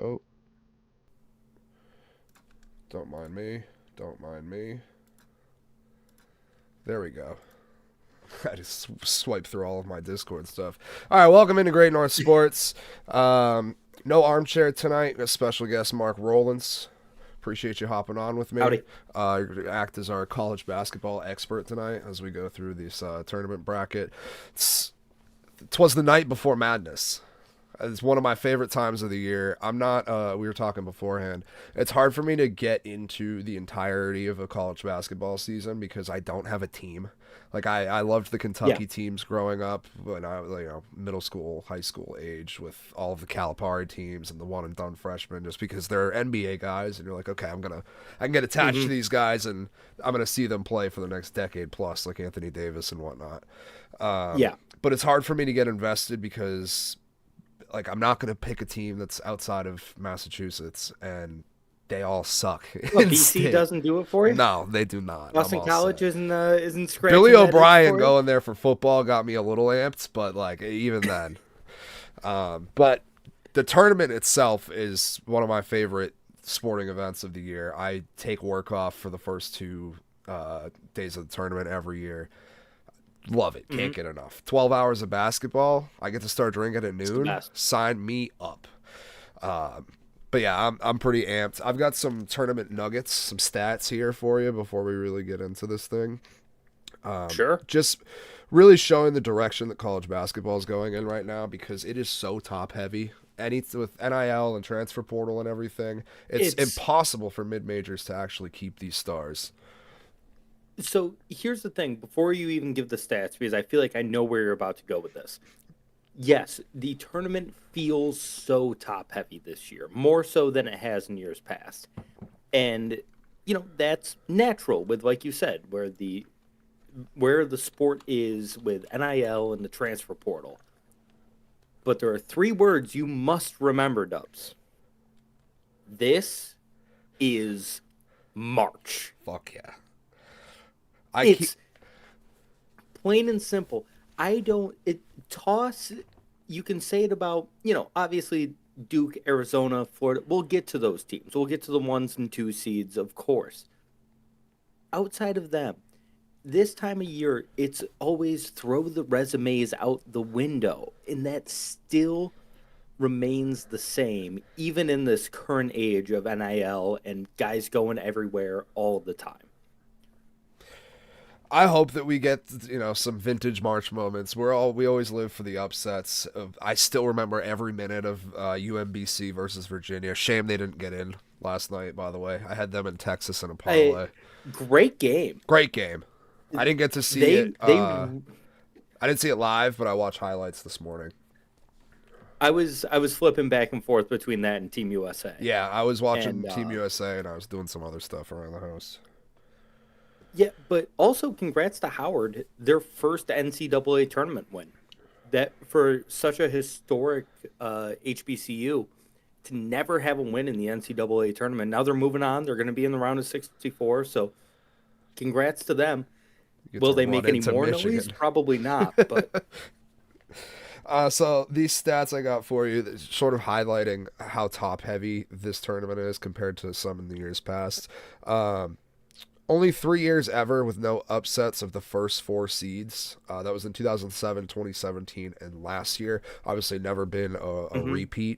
Oh, don't mind me. Don't mind me. There we go. I just swiped through all of my Discord stuff. All right, welcome into Great North Sports. No armchair tonight. A special guest, Mark Rowlands. Appreciate you hopping on with me. Howdy. Act as our college basketball expert tonight as we go through this tournament bracket. Twas the night before madness. It's one of my favorite times of the year. I'm not, we were talking beforehand. It's hard for me to get into the entirety of a college basketball season because I don't have a team. Like, I loved the Kentucky teams growing up when I was, middle school, high school age with all of the Calipari teams and the one and done freshmen just because they're NBA guys and you're like, okay, I can get attached to these guys and I'm going to see them play for the next decade plus like Anthony Davis and whatnot. But it's hard for me to get invested because I'm not going to pick a team that's outside of Massachusetts, and they all suck. BC doesn't do it for you? No, they do not. Boston College isn't scratching Billy that itch O'Brien for you? going there for football got me a little amped, but even then. But the tournament itself is one of my favorite sporting events of the year. I take work off for the first 2 days of the tournament every year. Love it. Can't get enough. 12 hours of basketball. I get to start drinking at noon. Sign me up. But yeah, I'm pretty amped. I've got some tournament nuggets, some stats here for you before we really get into this thing. Sure. Just really showing the direction that college basketball is going in right now because it is so top heavy. With NIL and transfer portal and everything, it's impossible for mid-majors to actually keep these stars. So here's the thing, before you even give the stats, because I feel like I know where you're about to go with this. Yes, the tournament feels so top heavy this year, more so than it has in years past. And, that's natural with, like you said, where the sport is with NIL and the transfer portal. But there are 3 words you must remember, Dubs. This is March. Fuck yeah. It's plain and simple. Toss, you can say it about, obviously Duke, Arizona, Florida. We'll get to those teams. We'll get to the 1 and 2 seeds, of course. Outside of them, this time of year, it's always throw the resumes out the window. And that still remains the same, even in this current age of NIL and guys going everywhere all the time. I hope that we get some vintage March moments. We always live for the upsets. I still remember every minute of UMBC versus Virginia. Shame they didn't get in last night. By the way, I had them in Texas in a parlay. Great game. Great game. I didn't get to see it. I didn't see it live, but I watched highlights this morning. I was flipping back and forth between that and Team USA. Yeah, I was watching Team USA and I was doing some other stuff around the house. Yeah, but also congrats to Howard, their first NCAA tournament win. That for such a historic HBCU to never have a win in the NCAA tournament. Now they're moving on. They're going to be in the round of 64. So congrats to them. Will they make any more noise? Probably not. But so these stats I got for you, sort of highlighting how top heavy this tournament is compared to some in the years past. Only 3 years ever with no upsets of the first 4 seeds. That was in 2007, 2017, and last year. Obviously never been a repeat.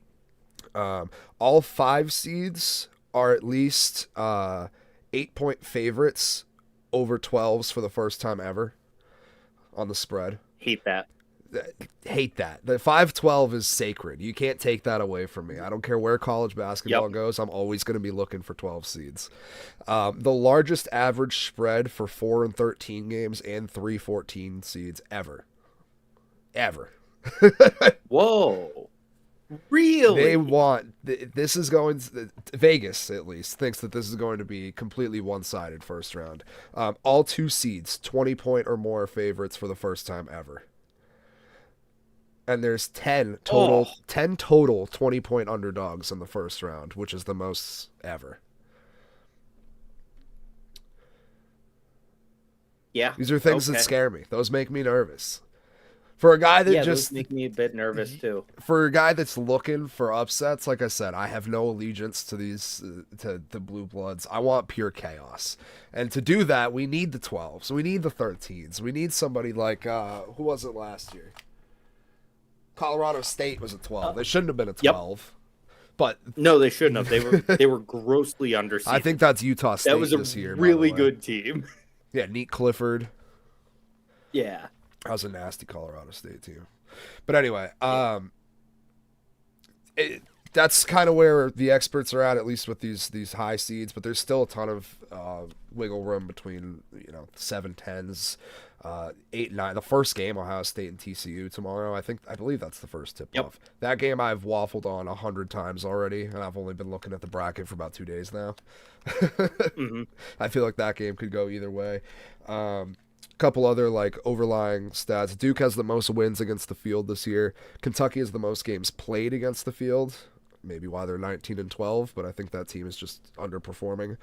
All 5 seeds are at least 8-point favorites over 12s for the first time ever on the spread. hate that. hate that. The 5-12 is sacred. You can't take that away from me. I don't care where college basketball Yep. goes. I'm always going to be looking for 12 seeds. The largest average spread for 4 and 13 games and 3-14 seeds ever. Ever. Whoa. They Really? want this is going Vegas at least thinks that this is going to be completely one-sided first round. All 2 seeds 20-point or more favorites for the first time ever. And there's 10 total 20-point underdogs in the first round, which is the most ever. Yeah. These are things that Okay. scare me. Those make me nervous. For a guy that Yeah, those just make me a bit nervous too. for a guy that's looking for upsets, like I said, I have no allegiance to these to the blue bloods. I want pure chaos, and to do that, we need the 12s, we need the 13s, we need somebody like who was it last year? Colorado State was a 12. They shouldn't have been a Yep. 12, but No, they shouldn't have. They were grossly underseeded. I think that's Utah State that was a this year. by the really way. good team. Yeah, Neat Clifford. Yeah. That was a nasty Colorado State team. But anyway, that's kind of where the experts are at least with these high seeds. But there's still a ton of wiggle room between 7-10s, 8-9. The first game, Ohio State and TCU tomorrow. I believe that's the first tip off. That game I've waffled on 100 times already, and I've only been looking at the bracket for about 2 days now. I feel like that game could go either way. Couple other like overlying stats. Duke has the most wins against the field this year. Kentucky has the most games played against the field. Maybe why they're 19-12, but I think that team is just underperforming.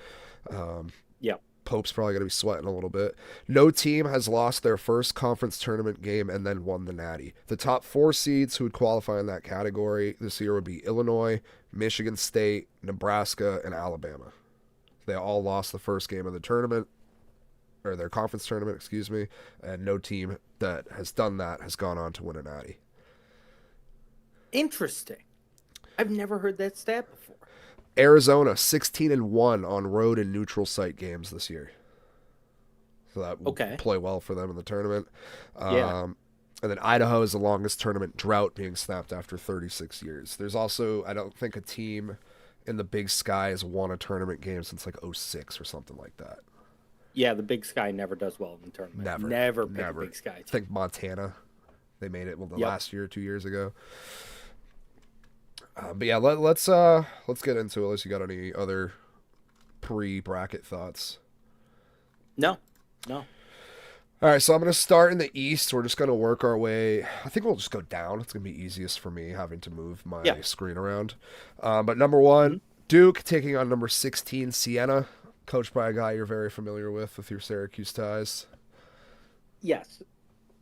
Yep. Pope's probably going to be sweating a little bit. No team has lost their first conference tournament game and then won the Natty. The top 4 seeds who would qualify in that category this year would be Illinois, Michigan State, Nebraska, and Alabama. They all lost the first game of the tournament, or their conference tournament, excuse me, and no team that has done that has gone on to win a Natty. Interesting. I've never heard that stat before. Arizona 16-1 on road and neutral site games this year, so that will play well for them in the tournament. And then Idaho is the longest tournament drought being snapped after 36 years. There's also, I don't think a team in the Big Sky has won a tournament game since like 06 or something like that. Yeah, the Big Sky never does well in the tournament. Never pick a Big Sky team. I think Montana, they made it last year, 2 years ago. But yeah, let's get into it. Unless you got any other pre-bracket thoughts. No. All right, so I'm going to start in the East. We're just going to work our way. I think we'll just go down. It's going to be easiest for me having to move my screen around. But number 1, Duke taking on number 16, Siena, coached by a guy you're very familiar with your Syracuse ties. Yes.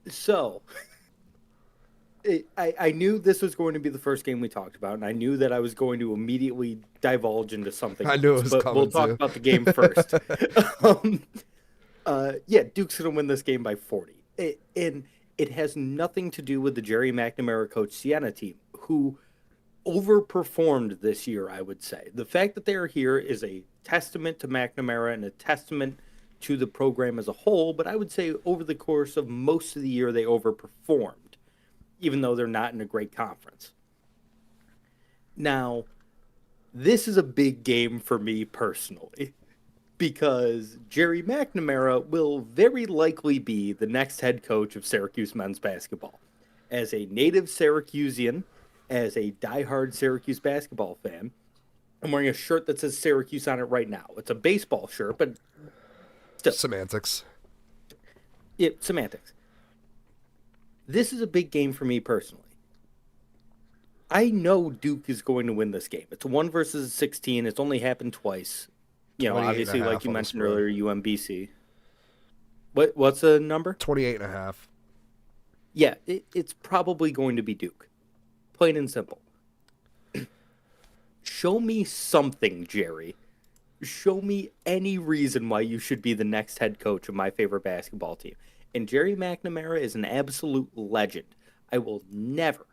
So, I knew this was going to be the first game we talked about, and I knew that I was going to immediately divulge into something I knew it was but coming we'll talk too. about the game first. Duke's going to win this game by 40. And it has nothing to do with the Jerry McNamara coach Siena team, who overperformed this year, I would say. The fact that they are here is a testament to McNamara and a testament to the program as a whole, but I would say over the course of most of the year they overperformed, even though they're not in a great conference. Now, this is a big game for me personally, because Jerry McNamara will very likely be the next head coach of Syracuse men's basketball. As a native Syracusean, as a diehard Syracuse basketball fan, I'm wearing a shirt that says Syracuse on it right now. It's a baseball shirt, but still. Semantics. Semantics. This is a big game for me personally. I know Duke is going to win this game. It's 1 versus 16. It's only happened twice. Obviously, like you mentioned earlier, UMBC. What's the number? 28.5. Yeah, it's probably going to be Duke. Plain and simple. Show me something, Jerry. Show me any reason why you should be the next head coach of my favorite basketball team. And Jerry McNamara is an absolute legend. I will never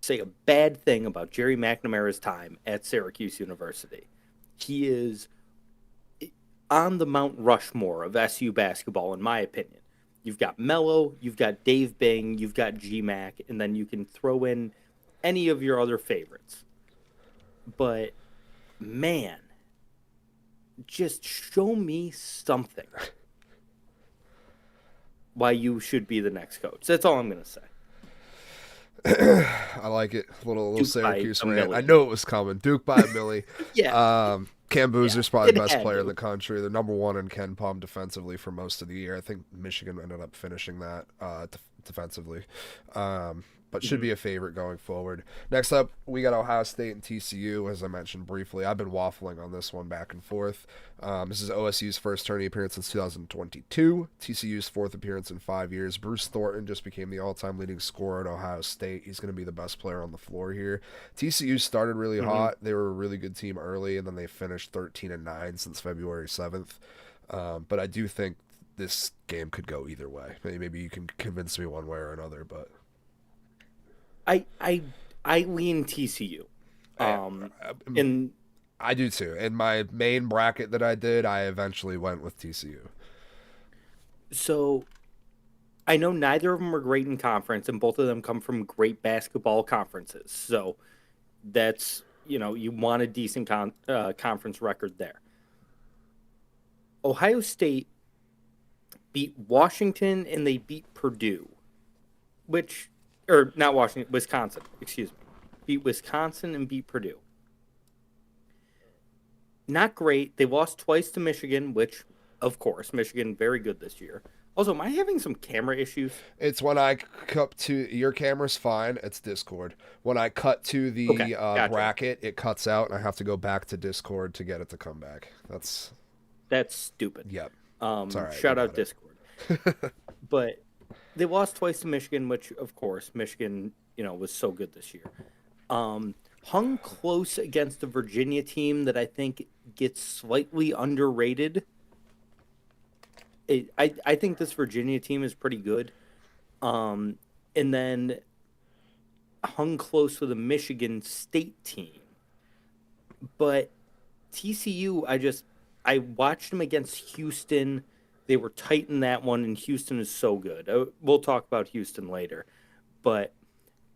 say a bad thing about Jerry McNamara's time at Syracuse University. He is on the Mount Rushmore of SU basketball, in my opinion. You've got Mello, you've got Dave Bing, you've got GMAC, and then you can throw in any of your other favorites. But man, just show me something why you should be the next coach. That's all I'm going to say. I like it. Little Duke by Syracuse a rant. I million. know it was coming. Duke by a milli. Yeah, Cam yeah, Boozer's probably the it best had player in to. the country. They're number one in Ken Palm defensively for most of the year. I think Michigan ended up finishing that defensively. But should Mhm. be a favorite going forward. Next up, we got Ohio State and TCU, as I mentioned briefly. I've been waffling on this one back and forth. This is OSU's first tourney appearance since 2022, TCU's fourth appearance in 5 years. Bruce Thornton just became the all-time leading scorer at Ohio State. He's going to be the best player on the floor here. TCU started really Mhm. hot. They were a really good team early, and then they finished 13-9 since February 7th. But I do think this game could go either way. Maybe you can convince me one way or another, but I I I lean TCU. I, Um, I, and I do too. In my main bracket that I did, I eventually went with TCU. so I know neither of them are great in conference, and both of them come from great basketball conferences. So that's you want a decent conference record there. Ohio State beat Washington and they beat Purdue, which or not Washington, Wisconsin, excuse me. Beat Wisconsin and beat Purdue. Not great. They lost twice to Michigan, which of course, Michigan very good this year. Also, am I having some camera issues? It's when I cut to your camera's fine. It's Discord. When I cut to Okay, the gotcha. bracket, it cuts out, and I have to go back to Discord to get it to come back. That's That's stupid. yep. It's all right. We Shout out got it. Discord. But they lost twice to Michigan, which of course Michigan, was so good this year. Hung close against a Virginia team that I think gets slightly underrated. I think this Virginia team is pretty good. Um, and then hung close with a Michigan State team. But TCU, I watched them against Houston. They were tight in that one, and Houston is so good. We'll talk about Houston later, but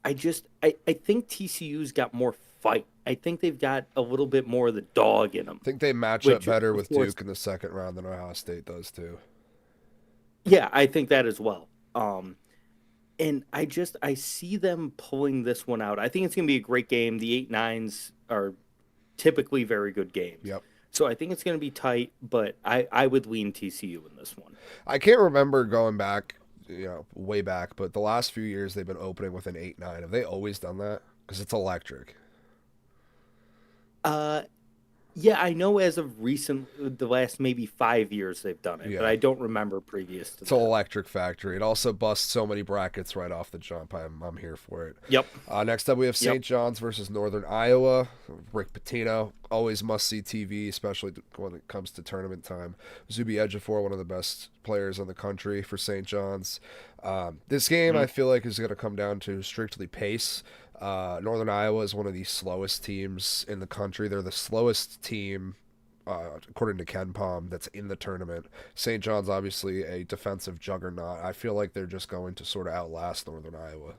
I think TCU's got more fight. I think they've got a little bit more of the dog in them, I think they match up which better of with course, Duke in the second round than Ohio State does too. yeah, I think that as well. And I see them pulling this one out. I think it's going to be a great game. The 8-9s are typically very good games. Yep. So I think it's going to be tight, but I would lean TCU in this one. I can't remember going back, way back, but the last few years they've been opening with an 8-9. Have they always done that? Because it's electric. Uh, yeah, I know as of recent, the last maybe 5 years they've done it, but Yeah. I don't remember previous to It's an that. electric factory. It also busts so many brackets right off the jump. I'm here for it. Yep, Next up, we have yep. St. John's versus Northern Iowa. Rick Pitino, always must see TV, especially when it comes to tournament time. Zuby Ejiofor, one of the best players in the country for St. John's. This game, I Mhm. feel like, is going to come down to strictly pace. Northern Iowa is one of the slowest teams in the country. They're the slowest team, according to Ken Palm, that's in the tournament. St. John's obviously a defensive juggernaut. I feel like they're just going to sort of outlast Northern Iowa.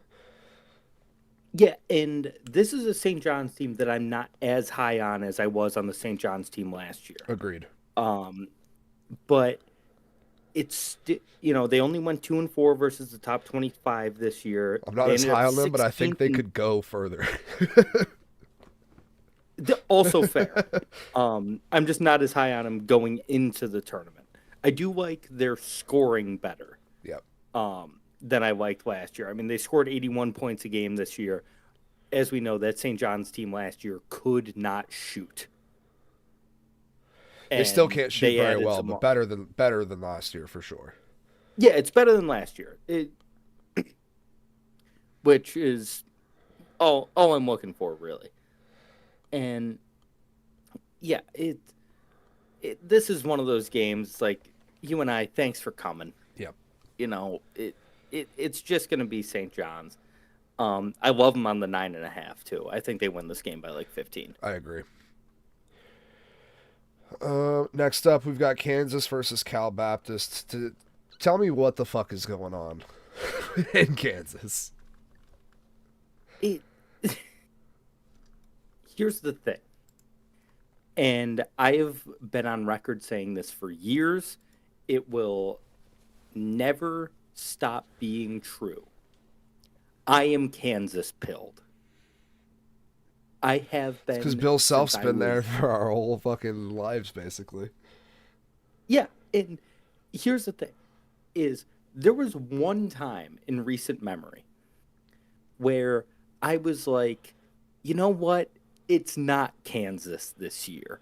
Yeah, and this is a St. John's team that I'm not as high on as I was on the St. John's team last year. Agreed. Um, but they only went 2-4 versus the top 25 this year. I'm not They as ended up high on them, but I think 16th they and could go further. also fair. I'm just not as high on them going into the tournament. I do like their scoring better Yep. than I liked last year. I mean, they scored 81 points a game this year. As we know, that St. John's team last year could not shoot. They still And can't shoot they very added well, some but more. better than last year for sure. Yeah, it's better than last year. Which is all I'm looking for, really. And yeah, this is one of those games like you and I. Thanks for coming. Yep. It's just going to be St. John's. I love them on the 9.5 too. I think they win this game by like 15. I agree. Next up, we've got Kansas versus Cal Baptist. Tell me what the fuck is going on in Kansas. It Here's the thing, and I have been on record saying this for years. It will never stop being true. I am Kansas pilled. I have Because been Bill since Self's I been there was. for our whole fucking lives, basically. Yeah, and here's the thing is there was one time in recent memory where I was like, you know what? It's not Kansas this year.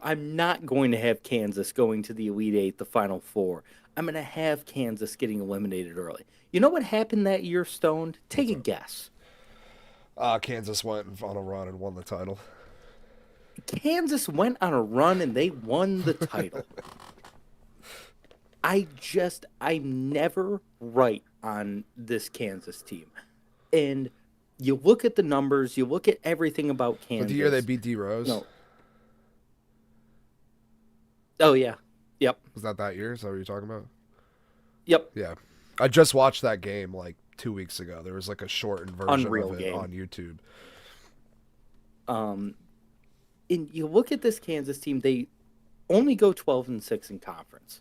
I'm not going to have Kansas going to the Elite Eight, the Final Four. I'm going to have Kansas getting eliminated early. You know what happened that year, Stoned? Take What's a up? guess. Kansas went on a run and won the title. Kansas went on a run and they won the title. I'm never right on this Kansas team. And you look at the numbers, you look at everything about But the year they Kansas. beat D Rose, No. Oh, yeah. Yep. was that year? Is that what you're talking about? Yep. Yeah. I just watched that game like 2 weeks ago. There was like a shortened version Unreal of it game. on YouTube. Um, and you look at this Kansas team, they only go 12-6 in conference.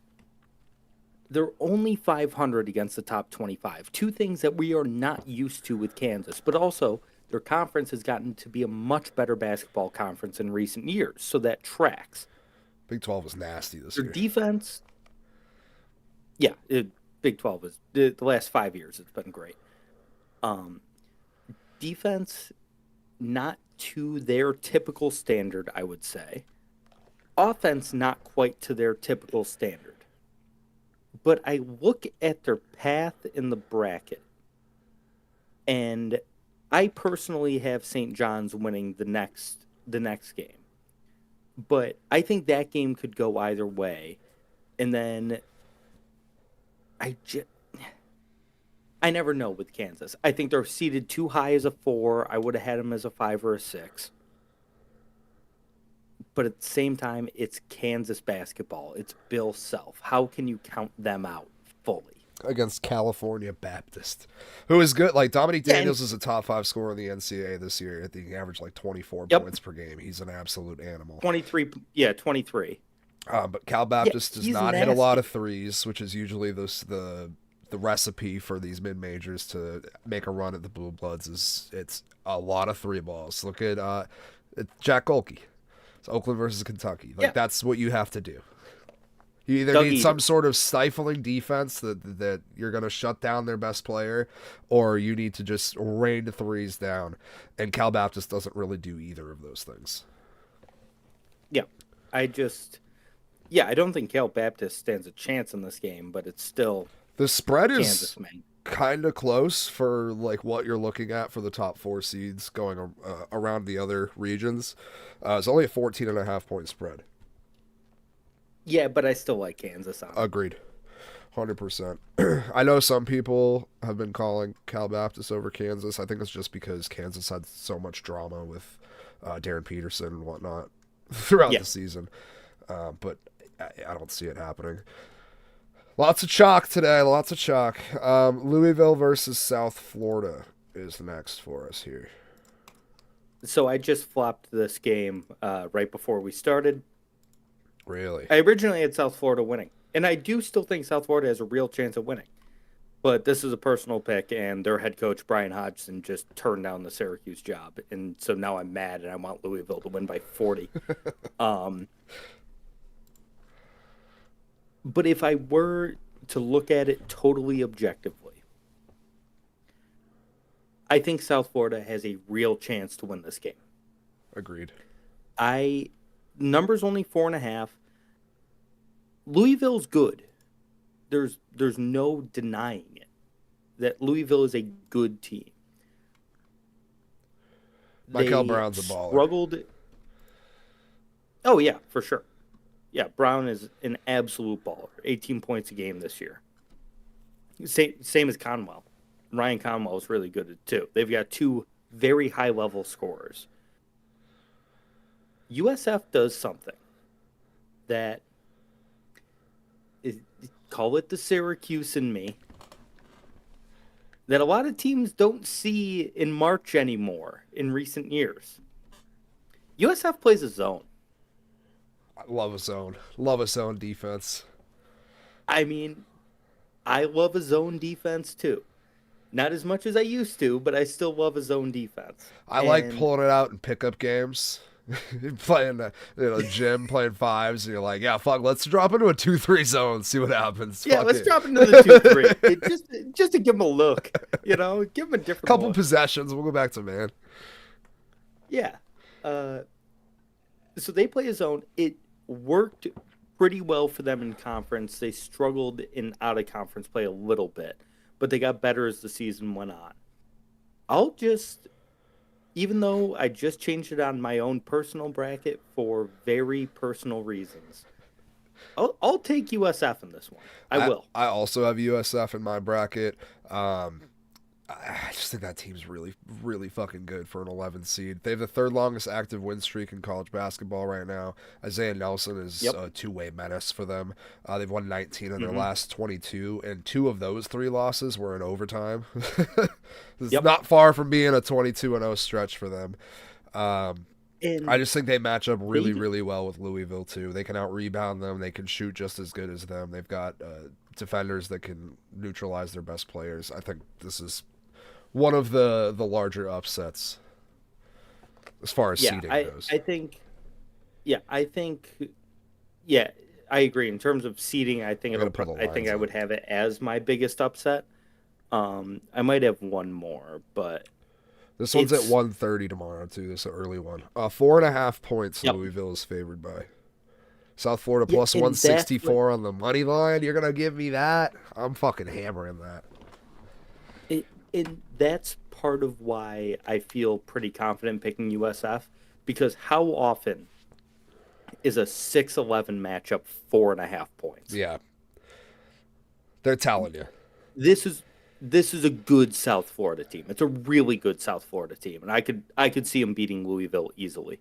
They're only 500 against the top 25. Two things that we are not used to with Kansas, but also their conference has gotten to be a much better basketball conference in recent years, so that tracks. Big 12 was nasty this Their year. defense, yeah, Big 12 is the last 5 years. It's been great. Um, Defense, not to their typical standard, I would say. Offense, not quite to their typical standard. But I look at their path in the bracket, and I personally have St. John's winning the next game. But I think that game could go either way. And then I just I never know with Kansas. I think they're seated too high as a 4. I would have had them as a 5 or a 6. But at the same time, it's Kansas basketball. It's Bill Self. How can you count them out fully? Against California Baptist, who is good. Like Dominique Yeah, Daniels is a top 5 scorer in the NCAA this year. I think he averaged like 24 yep, points per game. He's an absolute animal. 23. Yeah, 23. But Cal Yeah, Baptist does he's not hit a lot of nasty. threes, which is usually the recipe for these mid majors to make a run at the Blue Bloods. It's a lot of three balls. Look at Jack Golke. It's Oakland versus Kentucky. Like Yeah, that's what you have to do. You either Doug need some Edey. sort of stifling defense that you're going to shut down their best player, or you need to just rain the threes down. And Cal Baptist doesn't really do either of those things. Yeah. I just, yeah, I don't think Cal Baptist stands a chance in this game, but it's still The spread is Kansas, man. kind of close for like what you're looking at for the top 4 seeds going around the other regions. It's only a 14.5 point spread. Yeah, but I still like Kansas on it. Agreed. 100%. I know some people have been calling Cal Baptist over Kansas. I think it's just because Kansas had so much drama with Darren Peterson and whatnot throughout Yeah. the season. But I don't see it happening. Lots of chalk today. Lots of chalk. Louisville versus South Florida is next for us here. So I just flopped this game right before we started. Really? I originally had South Florida winning, and I do still think South Florida has a real chance of winning. But this is a personal pick, and their head coach, Brian Hodgson, just turned down the Syracuse job. And so now I'm mad, and I want Louisville to win by 40. Um, but if I were to look at it totally objectively, I think South Florida has a real chance to win this game. Agreed. I Numbers only 4.5. Louisville's good. There's no denying it. That Louisville is a good team. Michael They Brown's a baller. struggled. Oh yeah, for sure. Yeah, Brown is an absolute baller. 18 points a game this year. Same as Conwell. Ryan Conwell is really good at too. They've got two very high level scorers. USF does something that is call it the Syracuse in me, that a lot of teams don't see in March anymore in recent years. USF plays a zone. I love a zone. Love a zone defense. I mean, I love a zone defense too. Not as much as I used to, but I still love a zone defense. I like And pulling it out in pickup games. Playing gym, playing fives, and you're like, yeah, fuck, let's drop into a 2-3 zone, see what happens. yeah, Fuck let's it. drop into the 2-3. Just to give them a look, give them a different Couple look. possessions, we'll go back to man. Yeah. So they play a zone. It worked pretty well for them in conference. They struggled in out of conference play a little bit, but they got better as the season went on. I'll just, even though I just changed it on my own personal bracket for very personal reasons, I'll take USF in this one. I will. I also have USF in my bracket. I just think that team's really, really fucking good for an 11 seed. They have the third longest active win streak in college basketball right now. Isaiah Nelson is a two-way menace for them. They've won 19 of their last 22, and 2 of those 3 losses were in overtime. It's not far from being a 22-0 stretch for them. I just think they match up really, really well with Louisville, too. They can out-rebound them. They can shoot just as good as them. They've got defenders that can neutralize their best players. I think this is one of the larger upsets as far as seeding goes. I think, I agree. In terms of seeding, I think I would have it as my biggest upset. I might have one more, but this one's at 1:30 tomorrow too. This is an early one. 4.5 points. Louisville is favored by. South Florida plus 164 on the money line. You're gonna give me that? I'm fucking hammering that. And that's part of why I feel pretty confident picking USF, because how often is a 6-11 matchup 4.5 points? Yeah, they're telling you. This is a good South Florida team. It's a really good South Florida team, and I could see them beating Louisville easily.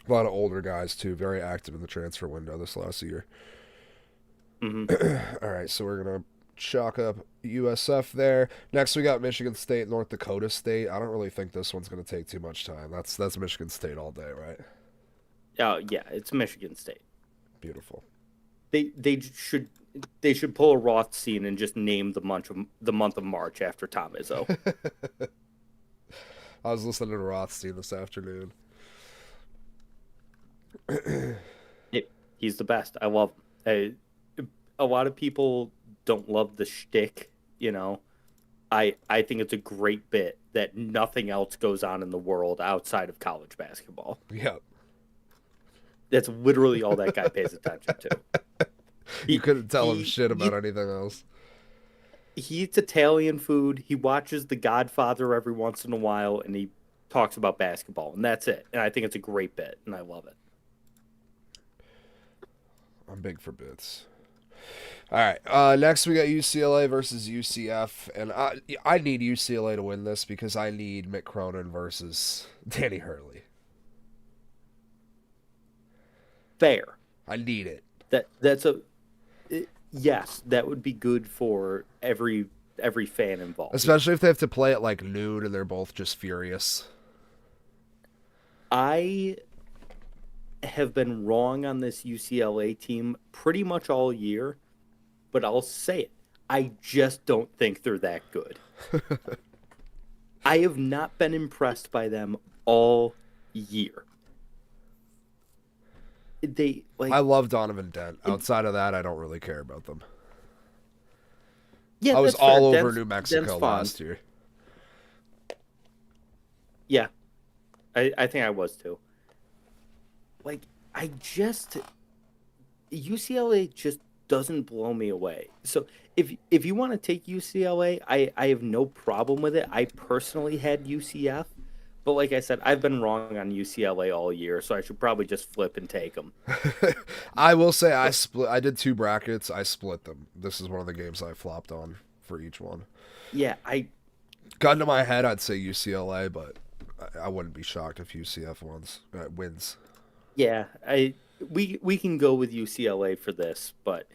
A lot of older guys too, very active in the transfer window this last year. All right, so we're gonna chalk up USF there. Next, we got Michigan State, North Dakota State. I don't really think this one's going to take too much time. That's Michigan State all day, right? Yeah, it's Michigan State. Beautiful. They should pull a Rothstein and just name the month of March after Tom Izzo. I was listening to Rothstein this afternoon. He's the best. I love him. A lot of people don't love the shtick, I think it's a great bit that nothing else goes on in the world outside of college basketball. Yep. That's literally all that guy pays attention to. You couldn't tell him shit about anything else. He eats Italian food. He watches The Godfather every once in a while, and he talks about basketball, and that's it. And I think it's a great bit, and I love it. I'm big for bits. All right, next we got UCLA versus UCF, and I need UCLA to win this because I need Mick Cronin versus Danny Hurley. Fair. I need it. Yes, that would be good for every fan involved. Especially if they have to play at like noon and they're both just furious. I have been wrong on this UCLA team pretty much all year, but I'll say it. I just don't think they're that good. I have not been impressed by them all year. I love Donovan Dent. Outside of that, I don't really care about them. Yeah, I was all over Dent's, New Mexico last year. Yeah, I think I was too. UCLA just doesn't blow me away. So if you want to take UCLA, I have no problem with it. I personally had UCF, but like I said, I've been wrong on UCLA all year, so I should probably just flip and take them. I will say I did 2 brackets. I split them. This is one of the games I flopped on for each one. Yeah, gun to my head, I'd say UCLA, but I wouldn't be shocked if UCF wins. Yeah, we can go with UCLA for this, but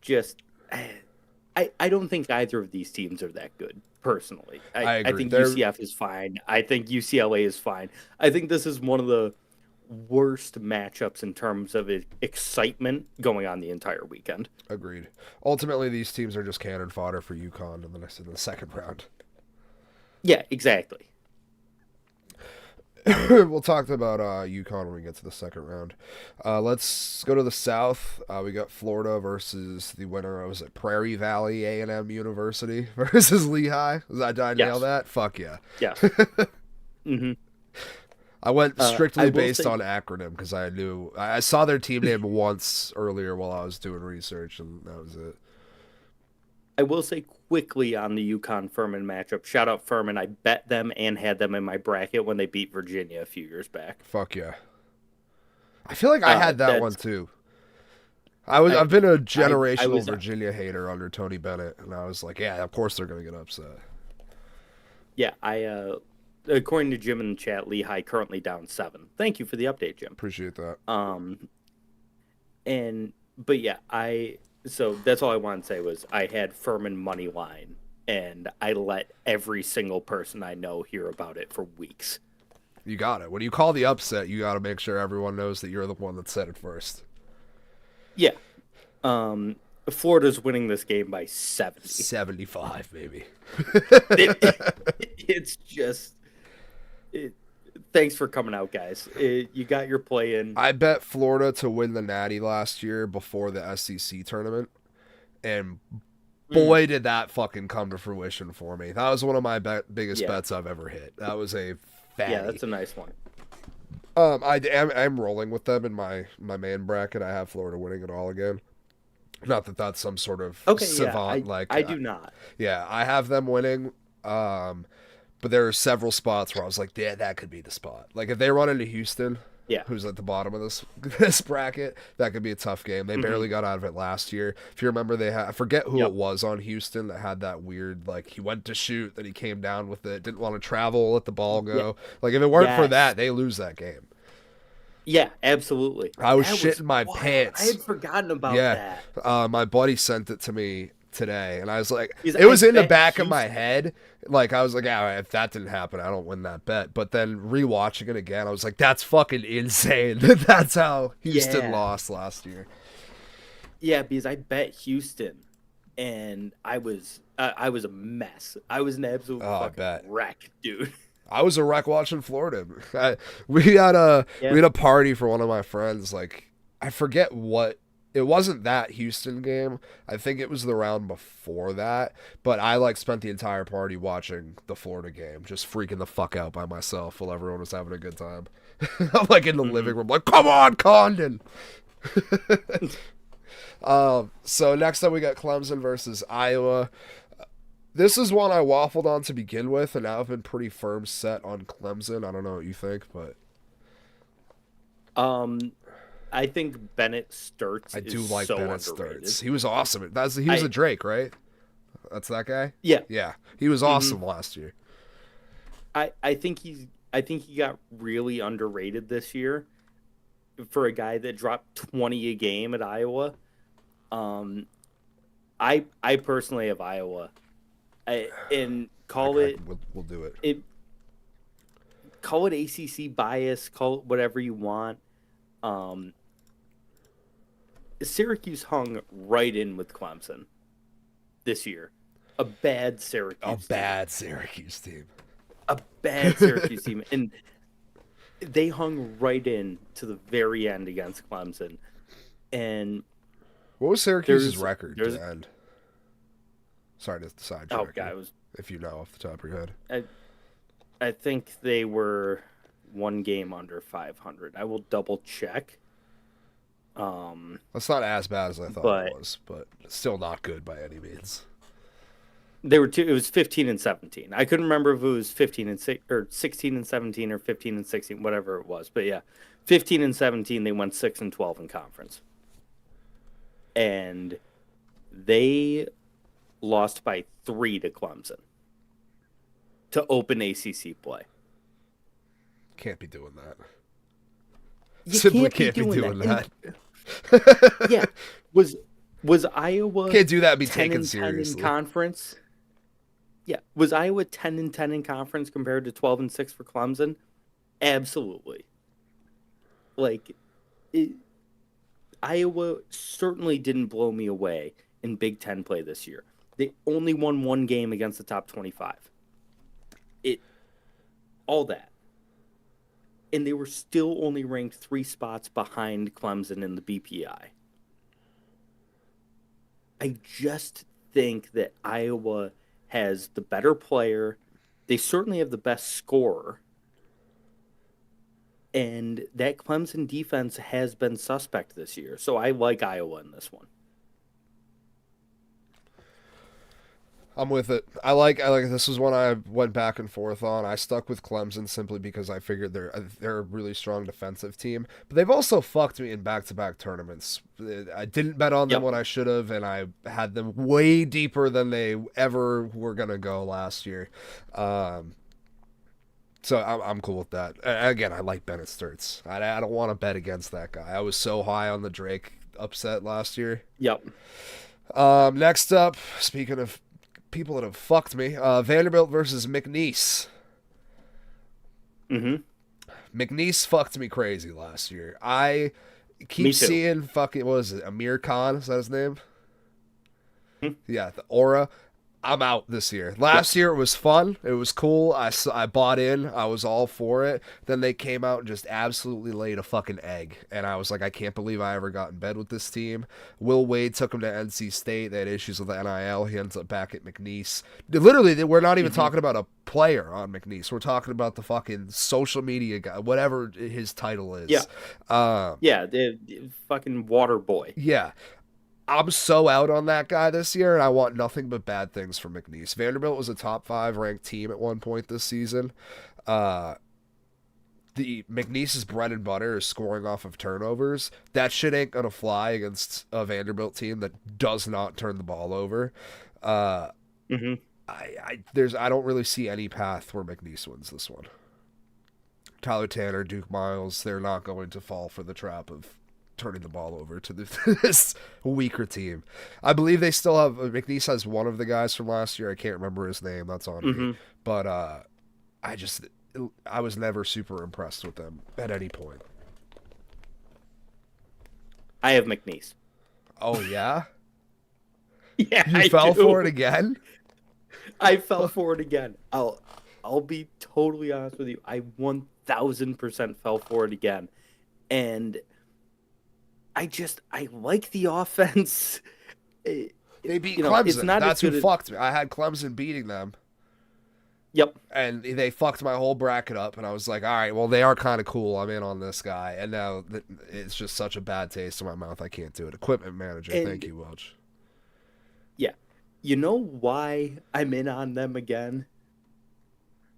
just I don't think either of these teams are that good, personally. I I agree. think UCF is fine. I think UCLA is fine. I think this is one of the worst matchups in terms of excitement going on the entire weekend. Agreed. Ultimately, these teams are just cannon fodder for UConn in the second round. Yeah, exactly. We'll talk about UConn when we get to the second round. Let's go to the South. We got Florida versus the winner. Was it Prairie Valley A&M University versus Lehigh? Did I nail Yes. that? Fuck yeah. Yes. hmm I went I strictly will based say, on acronym because I saw their team name once earlier while I was doing research, and that was it. I will say quickly on the UConn Furman matchup. Shout out Furman. I bet them and had them in my bracket when they beat Virginia a few years back. Fuck yeah. I feel like I had that one That's too. I I've been a I generational was Virginia hater under Tony Bennett, and I was like, yeah, of course they're gonna get upset. yeah, according to Jim in the chat, Lehigh currently down 7. Thank you for the update, Jim. Appreciate that. And but yeah, so that's all I wanted to say was I had Furman money line, and I let every single person I know hear about it for weeks. You got it. When you call the upset, you got to make sure everyone knows that you're the one that said it first. Yeah. Florida's winning this game by 70. 75, maybe. It's just thanks for coming out, guys. You got your play in. I bet Florida to win the Natty last year before the SEC tournament, and boy, did that fucking come to fruition for me. That was one of my biggest Yeah. bets I've ever hit. That was a fatty. Yeah, that's a nice one. I'm rolling with them in my main bracket. I have Florida winning it all again. Not that that's some sort of Okay, savant yeah, like I do not. yeah, I have them winning. But there are several spots where I was like, yeah, that could be the spot. Like if they run into Houston, Yeah. who's at the bottom of this bracket, that could be a tough game. They barely got out of it last year. If you remember, I forget who it was on Houston that had that weird, like he went to shoot, then he came down with it, didn't want to travel, let the ball go. Yeah. Like if it weren't for Yes. that, they lose that game. Yeah, absolutely. I was That shitting my wild. pants. I had forgotten about Yeah, that. my buddy sent it to me today, and I was like, Because it was I in the bet back of my Houston- head. Like I was like, ah, if that didn't happen, I don't win that bet. But then rewatching it again, I was like, that's fucking insane. That's how Houston Yeah. lost last year. Yeah, because I bet Houston, and I was a mess. I was an absolute Oh, I fucking bet. wreck, dude. I was a wreck watching Florida. We had a Yeah. we had a party for one of my friends. Like I forget what. It wasn't that Houston game. I think it was the round before that. But I like spent the entire party watching the Florida game, just freaking the fuck out by myself while everyone was having a good time. I'm like in the living room, like, come on, Condon. So next up we got Clemson versus Iowa. This is one I waffled on to begin with, and now I've been pretty firm set on Clemson. I don't know what you think, but I think Bennett Sturts I do is like so Bennett underrated. Sturts. He was awesome. He was a Drake, right? That's that guy? Yeah, Yeah. He was awesome last year. I think he got really underrated this year for a guy that dropped 20 a game at Iowa. I personally have Iowa. And call Okay, it we'll do it. call it ACC bias, call it whatever you want. Syracuse hung right in with Clemson this year. A bad Syracuse Syracuse team. a bad Syracuse team, and they hung right in to the very end against Clemson. And What was Syracuse's There's- record to there's- the end? Sorry to sidetrack. God, you, if you know off the top of your head. I think they were one game under 500. I will double check. That's not as bad as I thought But- it was, but still not good by any means. They were it was 15 and 17. I couldn't remember if it was 15 and 6 or 16 and 17 or 15 and 16, whatever it was. But yeah, 15 and 17, they went 6 and 12 in conference. And they lost by 3 to Clemson to open ACC play. Can't be doing that. You Simply can't be can't be doing that. And- yeah, was Was Iowa Can't do that and be 10 taken and 10 in seriously. conference? Yeah. Was Iowa 10 and 10 in conference compared to 12 and 6 for Clemson? Absolutely. Like it, Iowa certainly didn't blow me away in Big 10 play this year. They only won one game against the top 25. It all that. And they were still only ranked 3 spots behind Clemson in the BPI. I just think that Iowa has the better player. They certainly have the best scorer. And that Clemson defense has been suspect this year. So I like Iowa in this one. I'm with it. I like this is one I went back and forth on. I stuck with Clemson simply because I figured they're a really strong defensive team, but they've also fucked me in back-to-back tournaments. I didn't bet on them Yep. when I should have, and I had them way deeper than they ever were gonna go last year. Um, so I'm cool with that. Again, I like Bennett Sturts. I don't want to bet against that guy. I was so high on the Drake upset last year. Yep. Next up, speaking of people that have fucked me, Vanderbilt versus McNeese. Mm-hmm. McNeese fucked me crazy last year. I Me keep too. seeing fucking, what is it, Amir Khan? Is that his name? Hmm. Yeah, the Aura. I'm out this year. Yep. Last year it was fun. It was cool. I bought in. I was all for it. Then they came out and just absolutely laid a fucking egg. And I was like, I can't believe I ever got in bed with this team. Will Wade took him to NC State. They had issues with the NIL. He ends up back at McNeese. Literally, we're not even Mm-hmm. talking about a player on McNeese. We're talking about the fucking social media guy, whatever his title Yeah. is. Um, Yeah. The fucking water boy. yeah. I'm so out on that guy this year, and I want nothing but bad things for McNeese. Vanderbilt was a top 5 ranked team at one point this season. Uh, the McNeese's bread and butter is scoring off of turnovers. That shit ain't gonna fly against a Vanderbilt team that does not turn the ball over. Uh, Mm-hmm. I don't really see any path where McNeese wins this one. Tyler Tanner, Duke Miles, they're not going to fall for the trap of turning the ball over to this weaker team. I believe they still have McNeese has one of the guys from last year. I can't remember his name. That's on me. Mm-hmm. But I just I was never super impressed with them at any point. I have McNeese. Oh yeah, Yeah, you I fell for it do. again. I fell for it again. I'll be totally honest with you. I 1000% fell for it again. And I like the offense. It- They beat it's Clemson. not as That's who good as fucked me. I had Clemson beating them, yep. and they fucked my whole bracket up. And I was like, all right, well, they are kind of cool. I'm in on this guy. And now it's just such a bad taste in my mouth. I can't do it. Equipment manager, thank And you, Welch. yeah. You know why I'm in on them again?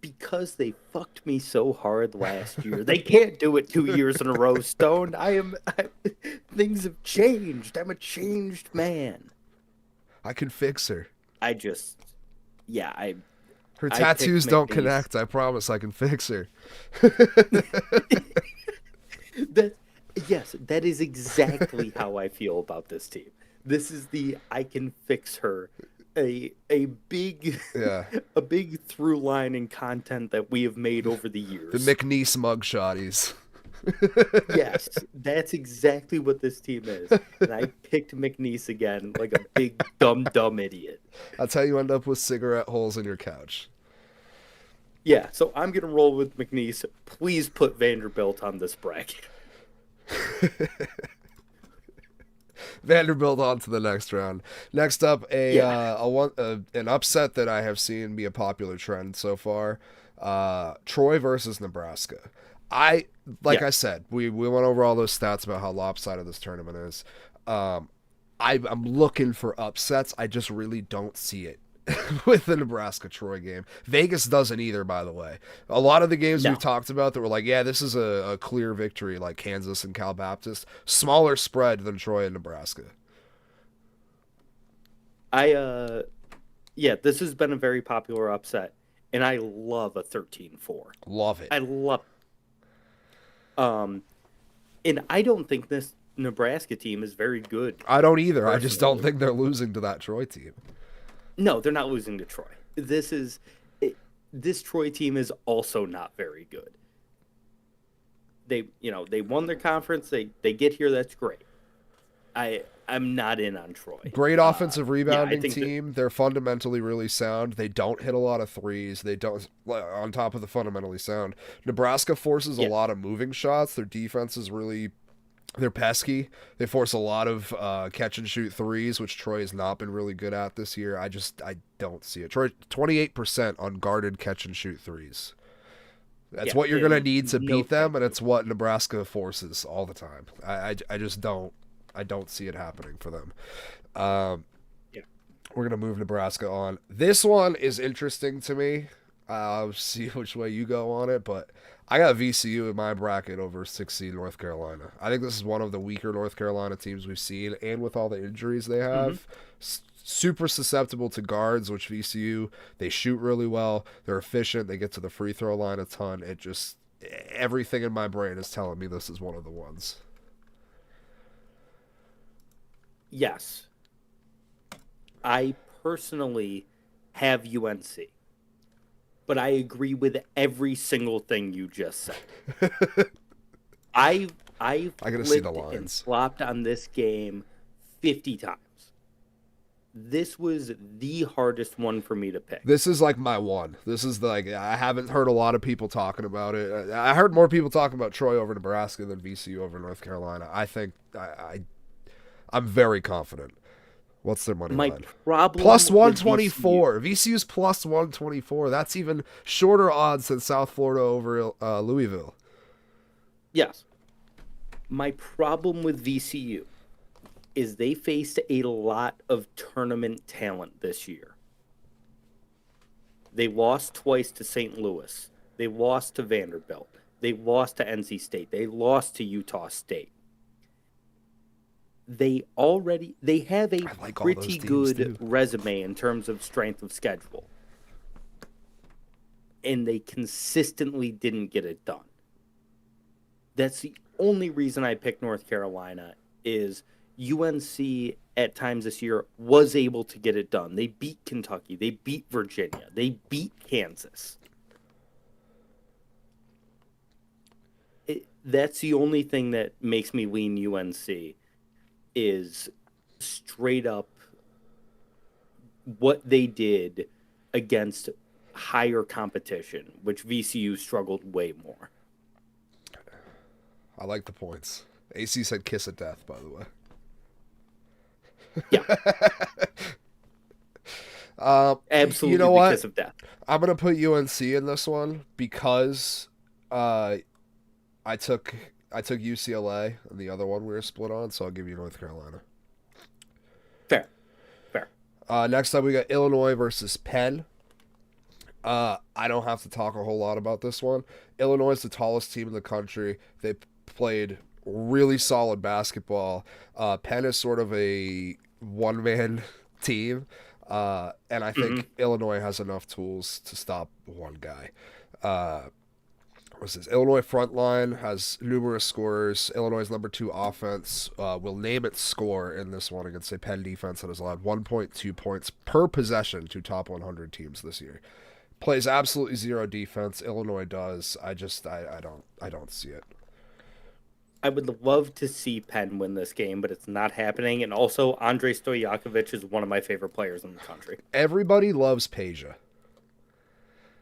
Because they fucked me so hard last year. They can't do it 2 years in a row, Stone. Things have changed. I'm a changed man. I can fix her. I just yeah, Her I picked tattoos don't McNeese. connect. I promise I can fix her. That yes, that is exactly how I feel about this team. This is the I can fix her. A big Yeah. a big through line in content that we have made over the The years. McNeese mugshotties. Yes, that's exactly what this team is. And I picked McNeese again like a big dumb idiot. That's how you end up with cigarette holes in your couch. Yeah, so I'm gonna roll with McNeese. Please put Vanderbilt on this bracket. Vanderbilt on to the next round. Next up, Yeah, an upset that I have seen be a popular trend so far. Troy versus Nebraska. I like yeah. I said, we went over all those stats about how lopsided this tournament is. Um, I'm looking for upsets. I just really don't see it with the Nebraska Troy game. Vegas doesn't either, by the way. A lot of the games we've No. talked about that were like, yeah, this is a clear victory, like Kansas and Cal Baptist, smaller spread than Troy and Nebraska. I yeah, this has been a very popular upset, and I love a 13-4. Love it. I love and I don't think this Nebraska team is very good. I don't either. I just don't Personally. think they're losing to that Troy team. No, they're not losing to Troy. This Troy team is also not very good. They won their conference. They get here. That's great. I'm not in on Troy. Great offensive Yeah, I rebounding think that, team. They're fundamentally really sound. They don't hit a lot of threes. They don't, on top of the fundamentally sound. Nebraska forces a yeah, lot of moving shots. Their defense is really, they're pesky. They force a lot of catch and shoot threes, which Troy has not been really good at this year. I don't see it. Troy 28% unguarded catch and shoot threes. That's yeah. what you're gonna need to No, beat them, thank and you. it's what Nebraska forces all the time. I just don't. I don't see it happening for them. Um, Yeah, we're gonna move Nebraska on. This one is interesting to me. I'll see which way you go on it, but I got VCU in my bracket over 6 seed North Carolina. I think this is one of the weaker North Carolina teams we've seen, and with all the injuries they hmm have, super susceptible to guards, which VCU, they shoot really well, they're efficient, they get to the free throw line a ton. It just, everything in my brain is telling me this is one of the ones. yes. I personally have UNC, but I agree with every single thing you just said. I I gotta see the flipped and lines. flopped on this game 50 times. This was the hardest one for me to pick. This is like my one. This is like, I haven't heard a lot of people talking about it. I heard more people talking about Troy over Nebraska than VCU over North Carolina. I think I'm very confident. What's their money My line? problem Plus with VCU, 124. VCU's plus 124. That's even shorter odds than South Florida over Louisville. yes, my problem with VCU is they faced a lot of tournament talent this year. They lost twice to St. Louis. They lost to Vanderbilt. They lost to NC State. They lost to Utah State. They have a I like all those pretty teams good too. resume in terms of strength of schedule. And they consistently didn't get it done. That's the only reason I picked North Carolina is UNC at times this year was able to get it done. They beat Kentucky, they beat Virginia, they beat Kansas. That's the only thing that makes me lean UNC is straight up what they did against higher competition, which VCU struggled way more. I like the points. AC said kiss of death, by the way. Yeah, You absolutely know what? because of death. I'm gonna put UNC in this one because uh, I took UCLA and the other one we were split on, so I'll give you North Carolina. Fair, fair. Next up, we got Illinois versus Penn. I don't have to talk a whole lot about this one. Illinois is the tallest team in the country. They played really solid basketball. Penn is sort of a one-man team, and I hmm think Illinois has enough tools to stop one guy. What's this? Illinois front line has numerous scorers. Illinois' number 2 offense will name its score in this one against a Penn defense that has allowed 1.2 points per possession to top 100 teams this year. Plays absolutely zero defense. Illinois does. I don't see it. I would love to see Penn win this game, but it's not happening. And also, Andrei Stojakovic is one of my favorite players in the country. Everybody loves Peja.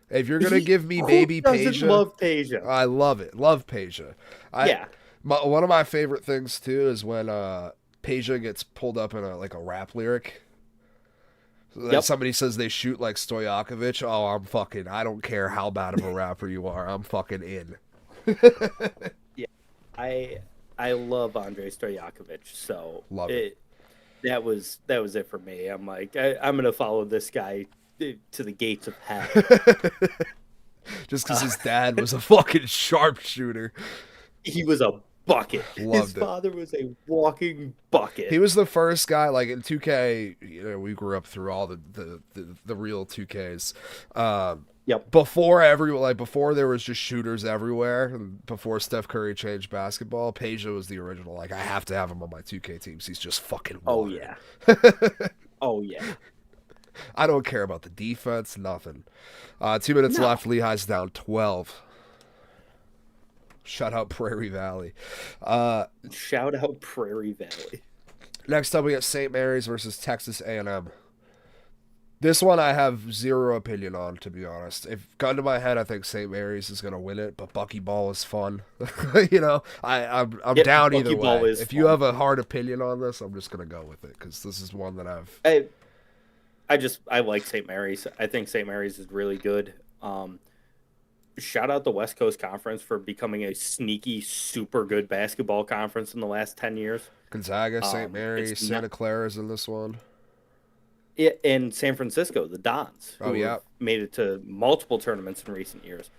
If you're gonna He, give me who baby doesn't Peja, love Peja? I love it. Love Peja. Yeah, One of my favorite things too is when Peja gets pulled up in a rap lyric. So then yep. somebody says they shoot like Stojakovic. Oh, I don't care how bad of a rapper you are. I'm fucking in. Yeah, I love Andrei Stojakovic, so Love it. that was it for me. I'm like I'm gonna follow this guy to the gates of hell. Just because his dad was a fucking sharpshooter. He was a bucket. His Loved it. father was a walking bucket. He was the first guy, like in 2K, we grew up through all the real 2Ks. Yep. Before there was just shooters everywhere, and before Steph Curry changed basketball, Peja was the original. Like, I have to have him on my 2K teams. He's just fucking Oh water. yeah. Oh yeah. I don't care about the defense, nothing. 2 minutes No. left. Lehigh's down 12. Shout out Prairie Valley. Shout out Prairie Valley. Next up, we got St. Mary's versus Texas A&M. This one I have zero opinion on, to be honest. If gun to my head, I think St. Mary's is gonna win it, but Buckyball is fun. I'm Yep, down either Buckyball way. is If you fun. have a hard opinion on this, I'm just gonna go with it because this is one that I've. I like St. Mary's. I think St. Mary's is really good. Shout out the West Coast Conference for becoming a sneaky, super good basketball conference in the last 10 years. Gonzaga, St. Mary's, It's Santa not, Clara's in this one. in San Francisco, the Dons, Oh who yeah, have made it to multiple tournaments in recent years.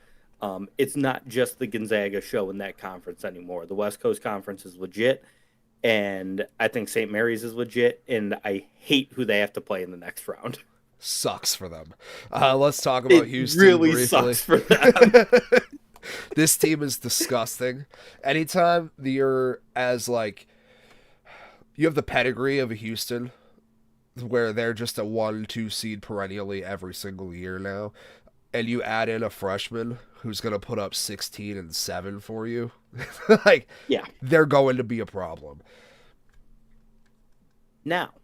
It's not just the Gonzaga show in that conference anymore. The West Coast Conference is legit, and I think St. Mary's is legit, and I hate who they have to play in the next round. sucks for them. Let's talk about It Houston really briefly. sucks for them. This team is disgusting. Anytime you're as like you have the pedigree of a Houston where they're just a 1-2 seed perennially every single year now, and you add in a freshman who's gonna put up 16 and 7 for you, like Yeah. they're going to be a problem. Now,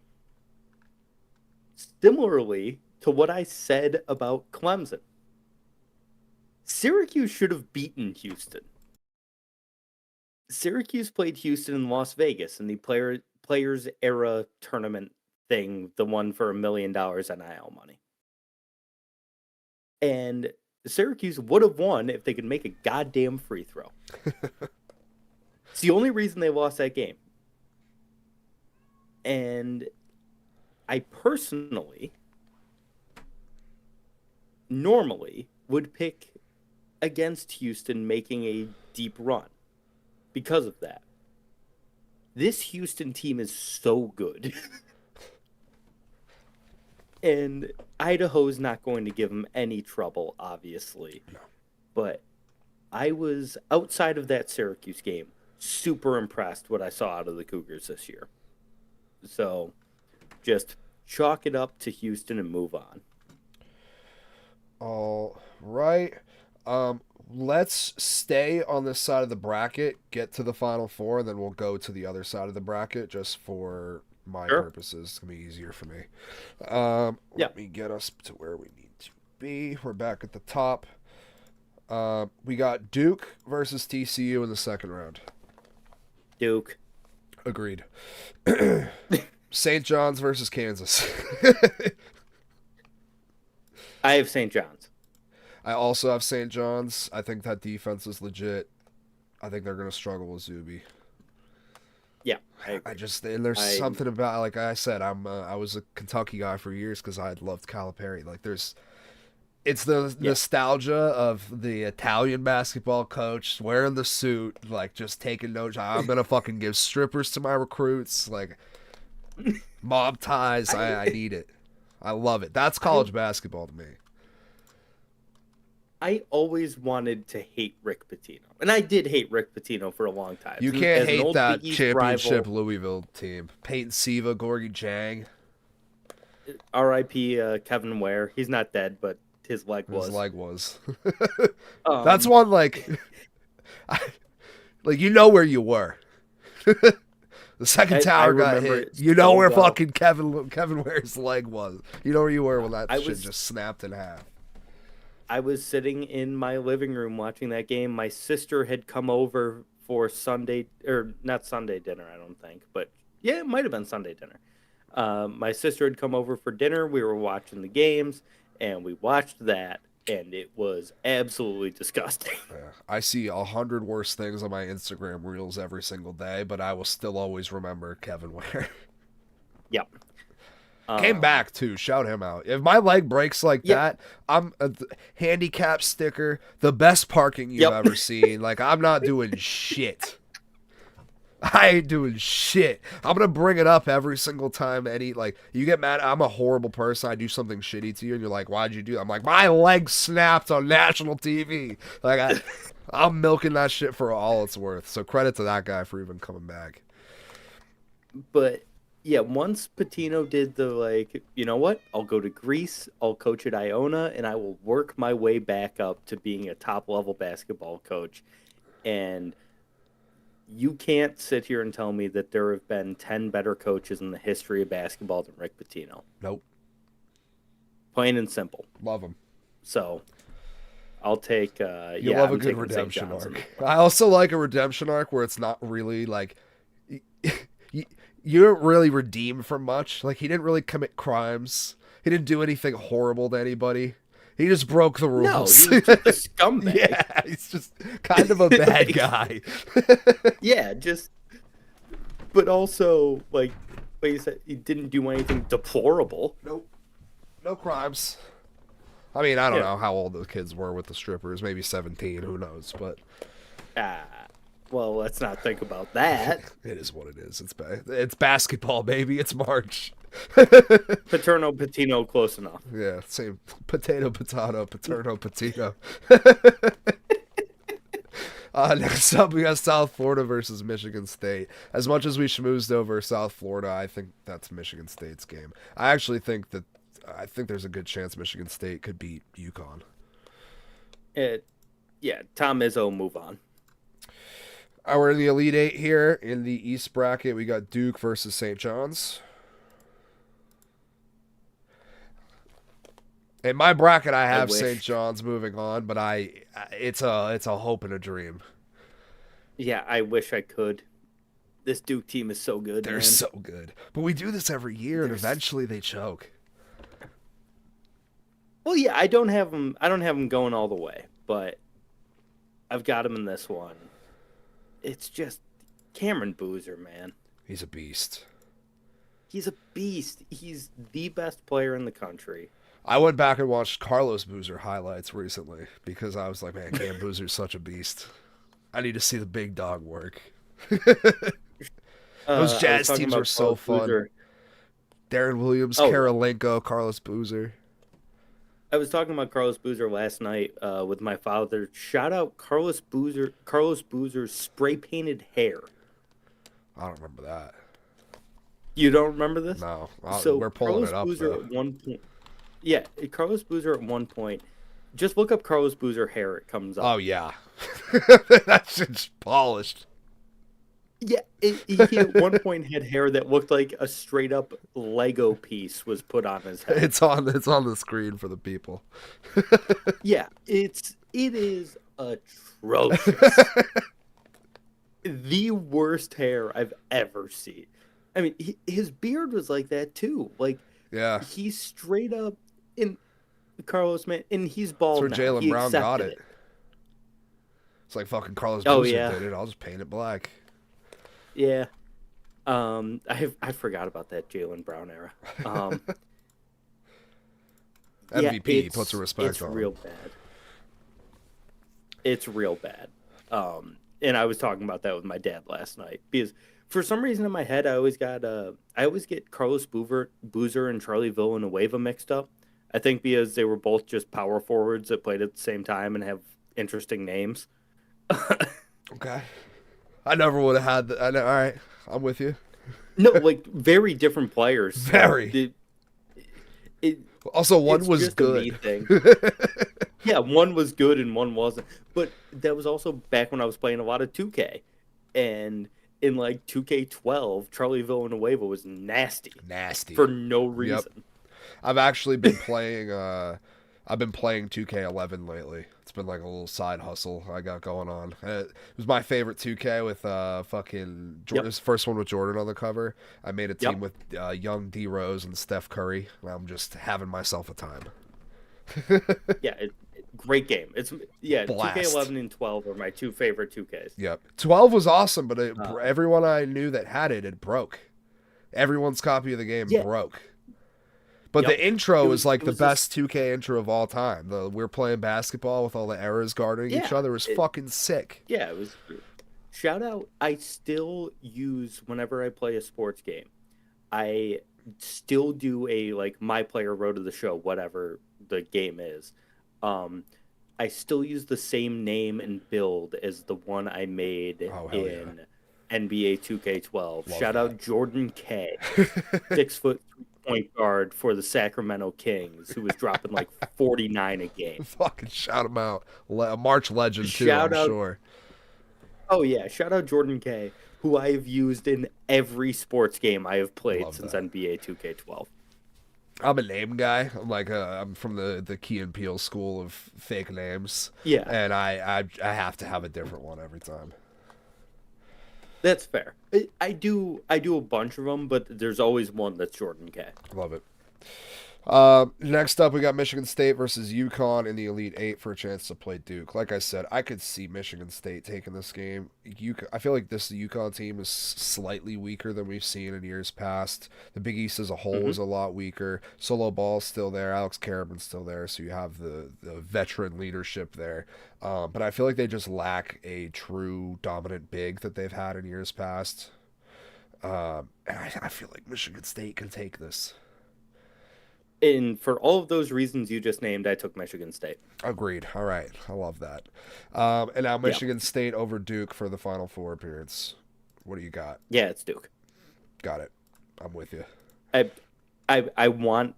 similarly to what I said about Clemson, Syracuse should have beaten Houston. Syracuse played Houston in Las Vegas in the Players Era tournament thing, the one for $1 million NIL money. And Syracuse would have won if they could make a goddamn free throw. It's the only reason they lost that game. And I personally normally would pick against Houston making a deep run because of that. This Houston team is so good. And Idaho's not going to give them any trouble, obviously. No. But I was, outside of that Syracuse game, super impressed what I saw out of the Cougars this year. So just chalk it up to Houston and move on. All right. Let's stay on this side of the bracket, get to the Final Four, and then we'll go to the other side of the bracket just for my Sure. purposes. It's going to be easier for me. Yeah. Let me get us to where we need to be. We're back at the top. We got Duke versus TCU in the second round. Duke. Agreed. St. John's versus Kansas. I have St. John's. I also have St. John's. I think that defense is legit. I think they're going to struggle with Zuby. Yeah. I agree. And there's something about, like I said, I was a Kentucky guy for years because I loved Calipari. Like it's the nostalgia of the Italian basketball coach wearing the suit, like just taking notes. I'm going to fucking give strippers to my recruits, like mob ties. I need it. I love it. That's college basketball to me. I always wanted to hate Rick Pitino. And I did hate Rick Pitino for a long time. You As can't an hate old that Big East championship rival, Louisville team. Peyton Siva, Gorgie Jang. R.I.P. Kevin Ware. He's not dead, but his leg was. His leg was. That's one like you know where you were. The second tower got hit. You know where fucking Kevin Ware's leg was. You know where you were when that shit just snapped in half. I was sitting in my living room watching that game. My sister had come over for Sunday, or not Sunday dinner, I don't think, but yeah, it might have been Sunday dinner. My sister had come over for dinner. We were watching the games, and we watched that, and it was absolutely disgusting. Yeah, I see 100 worse things on my Instagram reels every single day, but I will still always remember Kevin Ware. Yep. Came back too. Shout him out. If my leg breaks like that, I'm a handicap sticker. The best parking you've ever seen. Like I'm not doing shit. I ain't doing shit. I'm gonna bring it up every single time you get mad. I'm a horrible person. I do something shitty to you, and you're like, "Why'd you do that?" I'm like, "My leg snapped on national TV." I'm milking that shit for all it's worth. So credit to that guy for even coming back. But yeah, once Patino did the you know what? I'll go to Greece, I'll coach at Iona, and I will work my way back up to being a top level basketball coach. And you can't sit here and tell me that there have been 10 better coaches in the history of basketball than Rick Pitino. Nope. Plain and simple. Love him. So I'll take love a good redemption arc. I also like a redemption arc where it's not really you don't really redeem from much. Like, he didn't really commit crimes. He didn't do anything horrible to anybody. He just broke the rules. No, he's just a scumbag. Yeah, he's just kind of a bad guy. Yeah, but also, like you said, he didn't do anything deplorable. Nope. No crimes. I mean, I don't know how old the kids were with the strippers. Maybe 17. Who knows? But well, let's not think about that. It is what it is. It's basketball, baby. It's March. Paterno, Patino, close enough. Yeah, same. Paterno, Patino. Next up, we got South Florida versus Michigan State. As much as we schmoozed over South Florida, I think that's Michigan State's game. I think there's a good chance Michigan State could beat UConn. Tom Izzo, move on. We're in the Elite Eight here. In the East bracket, we got Duke versus St. John's. In my bracket, I have St. John's moving on, but it's a hope and a dream. Yeah, I wish I could. This Duke team is so good. They're so good. But we do this every year, and eventually they choke. Well, yeah, I don't have them going all the way, but I've got them in this one. It's just Cameron Boozer, man. He's a beast. He's a beast. He's the best player in the country. I went back and watched Carlos Boozer highlights recently because I was like, man, Cam Boozer's such a beast. I need to see the big dog work. Those Jazz teams were so fun. Boozer. Darren Williams, Karolinko, Carlos Boozer. I was talking about Carlos Boozer last night with my father. Shout out Carlos Boozer's spray painted hair. I don't remember that. You don't remember this? No. We're pulling Carlos it up. Boozer at one point. Yeah, Carlos Boozer at one point. Just look up Carlos Boozer hair. It comes up. Oh, yeah. That shit's polished. Yeah, he at one point had hair that looked like a straight up Lego piece was put on his head. It's on the screen for the people. Yeah, it is atrocious. The worst hair I've ever seen. I mean, his beard was like that too. Like, yeah, he's straight up in Carlos, man, and he's bald. That's where Jaylen Brown got it. It's like fucking Carlos Boozer did it. I'll just paint it black. Yeah. I forgot about that Jaylen Brown era. MVP, he puts a respect on. It's real bad. It's real bad. And I was talking about that with my dad last night because for some reason in my head I always get Carlos Boozer and Charlie Villanueva mixed up. I think because they were both just power forwards that played at the same time and have interesting names. Okay. I never would have had that. All right, I'm with you. No, like very different players. Very. Also, one was good. Yeah, one was good and one wasn't. But that was also back when I was playing a lot of 2K. And in like 2K12, Charlie Villanueva was nasty. Nasty. For no reason. Yep. I've actually been playing 2K11 lately. It's been like a little side hustle I got going on. It was my favorite 2K with fucking Jordan's first one with Jordan on the cover. I made a team with young D Rose and Steph Curry. And I'm just having myself a time. Great game. It's Blast. 2K11 and 12 are my two favorite 2Ks. Yep. 12 was awesome, but everyone I knew that had it broke. Everyone's copy of the game broke. But the intro is like the best 2K intro of all time. We're playing basketball with all the arrows guarding each other. It was fucking sick. Yeah, it was Shout out, I still use whenever I play a sports game. I still do a like my player road to the show, whatever the game is. Um, I still use the same name and build as the one I made Oh, hell yeah. in NBA 2K12. Love Shout that. out Jordan K, 6 foot point guard for the Sacramento Kings, who was dropping like 49 a game. Fucking shout him out. A March legend, too, I'm Shout out, sure. oh yeah, shout out Jordan K, who I have used in every sports game I have played Love since that. NBA 2K12. I'm a name guy. I'm from the Key and Peele school of fake names, Yeah, and I have to have a different one every time. that's fair. I do a bunch of them, but there's always one that's Jordan K. Love it. Next up, we got Michigan State versus UConn in the Elite Eight for a chance to play Duke. Like I said, I could see Michigan State taking this game. I feel like this UConn team is slightly weaker than we've seen in years past. The Big East as a whole Hmm. is a lot weaker. Solo Ball's still there. Alex Karaman's still there. So you have the veteran leadership there. But I feel like they just lack a true dominant big that they've had in years past. And I feel like Michigan State can take this. And for all of those reasons you just named, I took Michigan State. Agreed. All right. I love that. And now Yeah, Michigan State over Duke for the Final Four appearance. What do you got? yeah, it's Duke. Got it. I'm with you. I, I want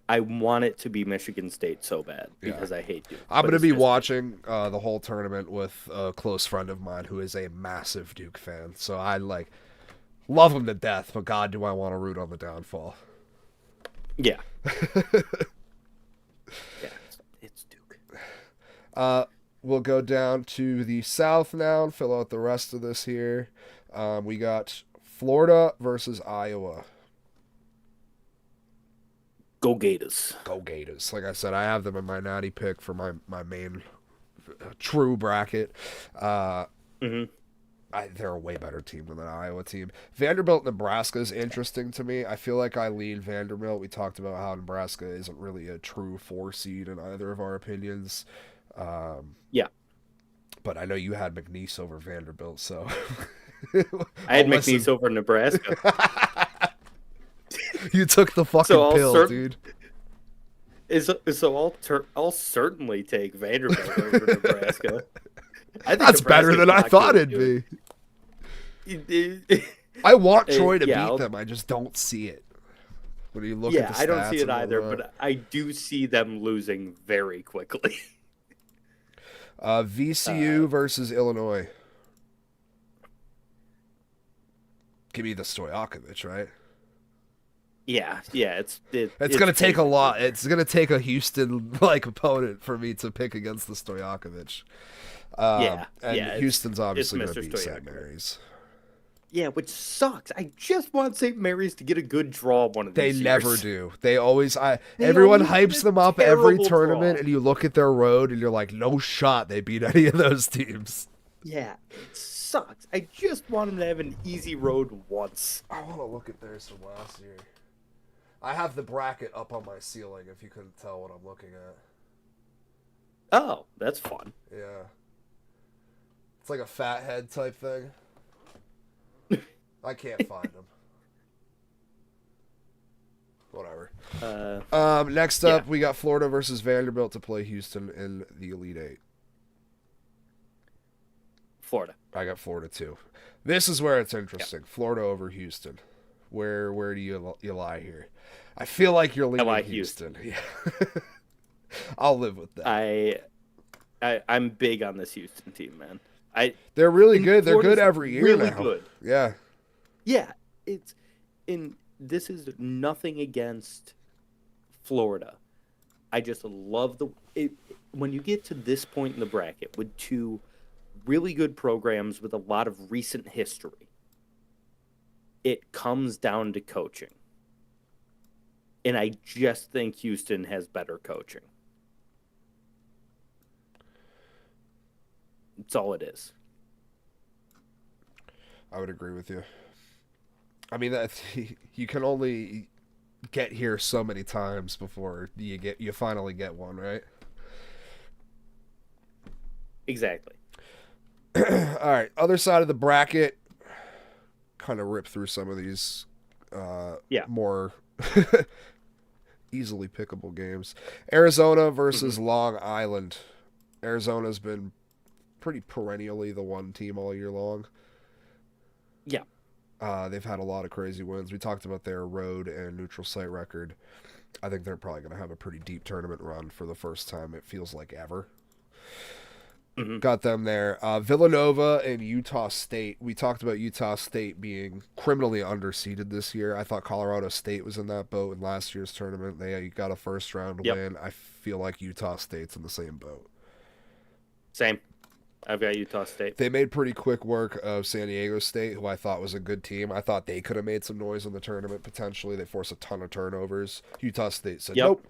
it to be Michigan State so bad Yeah. because I hate Duke. I'm But going to it's be just me. watching the whole tournament with a close friend of mine who is a massive Duke fan. So I love him to death, but God, do I want to root on the downfall. Yeah, yeah, it's Duke. We'll go down to the South now and fill out the rest of this here. We got Florida versus Iowa. Go Gators. Go Gators. Like I said, I have them in my natty pick for my main true bracket. Hmm. They're a way better team than the Iowa team. Vanderbilt, Nebraska is interesting to me. I feel like I lean Vanderbilt. We talked about how Nebraska isn't really a true 4 seed in either of our opinions. Yeah, But I know you had McNeese over Vanderbilt, so I had I'll listen. McNeese over Nebraska. You took the fucking So pill, dude. I'll certainly take Vanderbilt over Nebraska. I think That's better Nebraska's than I not thought good, it'd be. dude. I want Troy to Yeah, beat I'll- them. I just don't see it. When you look Yeah, at the I don't see stats it and either, whatnot. but I do see them losing very quickly. VCU versus Illinois. Give me the Stojakovic, right? Yeah, It's gonna take a lot. It's gonna take a Houston opponent for me to pick against the Stojakovic. And yeah, Houston's obviously it's gonna Mr. beat St. Stojakovic. Mary's. Yeah, which sucks. I just want St. Mary's to get a good draw one of They these never years. do. They always. They Everyone always get hypes a them up every terrible tournament, draw. and you look at their road, and you're like, no shot they beat any of those teams. Yeah, it sucks. I just want them to have an easy road once. I want to look at theirs from last year. I have the bracket up on my ceiling. If you couldn't tell what I'm looking at. Oh, that's fun. Yeah. It's like a fat head type thing. I can't find them. Whatever. Next up, Yeah. we got Florida versus Vanderbilt to play Houston in the Elite Eight. Florida. I got Florida too. This is where it's interesting. Florida over Houston. Where do you lie here? I feel like you're leaning like Houston. Yeah. I'll live with that. I'm big on this Houston team, man. They're really good. They're Florida's good every year really now. good. Yeah. Yeah, this is nothing against Florida. I just love when you get to this point in the bracket with two really good programs with a lot of recent history. It comes down to coaching. And I just think Houston has better coaching. That's all it is. I would agree with you. I mean, you can only get here so many times before you finally get one, right? Exactly. All right, other side of the bracket. Kind of rip through some of these Yeah. more easily pickable games. Arizona versus Hmm. Long Island. Arizona's been pretty perennially the one team all year long. Yeah. They've had a lot of crazy wins. We talked about their road and neutral site record. I think they're probably going to have a pretty deep tournament run for the first time, it feels like ever. Hmm. Got them there. Villanova and Utah State. We talked about Utah State being criminally underseeded this year. I thought Colorado State was in that boat in last year's tournament. They got a first round Yep. win. I feel like Utah State's in the same boat. Same. I've got Utah State. They made pretty quick work of San Diego State, who I thought was a good team. I thought they could have made some noise in the tournament potentially. They forced a ton of turnovers. Utah State said, Yep. nope,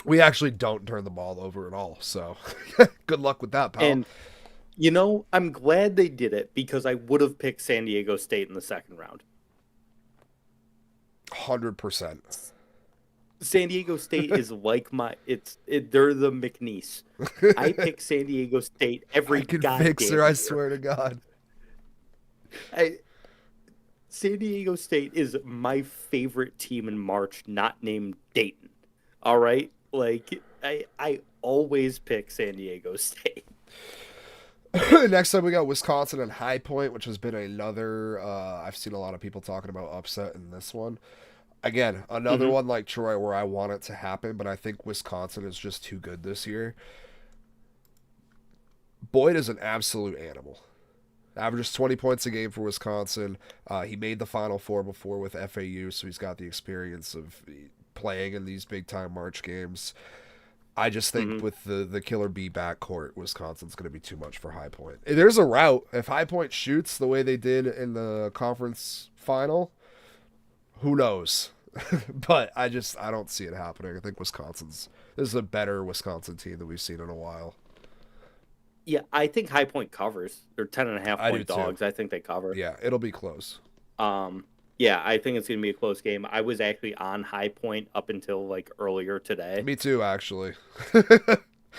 we actually don't turn the ball over at all. So good luck with that, pal. And I'm glad they did it because I would have picked San Diego State in the second round. 100%. San Diego State is like they're the McNeese. I pick San Diego State every I can goddamn fix her, I year. swear to God. San Diego State is my favorite team in March, not named Dayton. All right? Like I always pick San Diego State. Next up, we got Wisconsin and High Point, which has been another. I've seen a lot of people talking about upset in this one. Again, another Hmm. one like Troy where I want it to happen, but I think Wisconsin is just too good this year. Boyd is an absolute animal. Averages 20 points a game for Wisconsin. He made the Final Four before with FAU, so he's got the experience of playing in these big time March games. I just think Hmm. with the Killer B backcourt, Wisconsin's going to be too much for High Point. There's a route. If High Point shoots the way they did in the conference final, who knows? But I don't see it happening. I think this is a better Wisconsin team than we've seen in a while. Yeah, I think High Point covers. They're 10.5 I do point too. dogs. I think they cover. Yeah, it'll be close. Yeah, I think it's gonna be a close game. I was actually on High Point up until like earlier today. Me too, actually. Then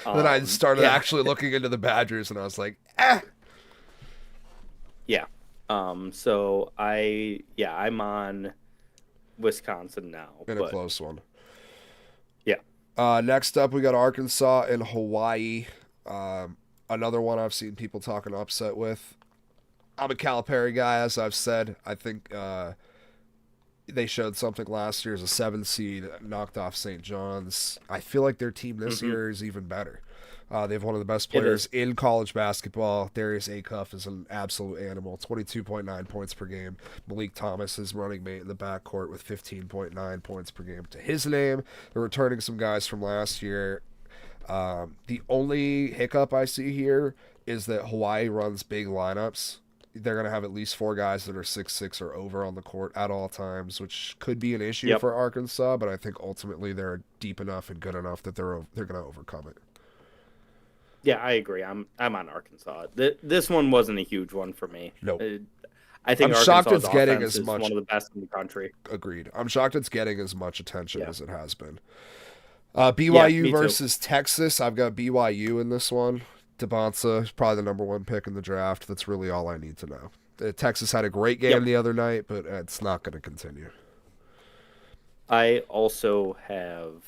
I started Yeah, actually looking into the Badgers, and I was like, eh. yeah. So I'm on Wisconsin now, In a but close one. yeah. Next up, we got Arkansas and Hawaii. Another one I've seen people talking upset with. I'm a Calipari guy, as I've said. I think they showed something last year as a 7 seed, knocked off St. John's. I feel like their team this Hmm. year is even better. They have one of the best It players is. in college basketball. Darius Acuff is an absolute animal, 22.9 points per game. Malik Thomas is running mate in the backcourt with 15.9 points per game to his name. They're returning some guys from last year. The only hiccup I see here is that Hawaii runs big lineups. They're going to have at least 4 guys that are 6'6" or over on the court at all times, which could be an issue Yep. for Arkansas, but I think ultimately they're deep enough and good enough that they're going to overcome it. Yeah, I agree. I'm on Arkansas. This one wasn't a huge one for me. Nope. I think I'm shocked Arkansas's it's getting offense as is much. one of the best in the country. Agreed. I'm shocked it's getting as much attention Yeah. as it has been. Yeah, BYU me too. versus Texas. I've got BYU in this one. Debonsa is probably the number 1 pick in the draft. That's really all I need to know. Texas had a great game Yep. the other night, but it's not going to continue. I also have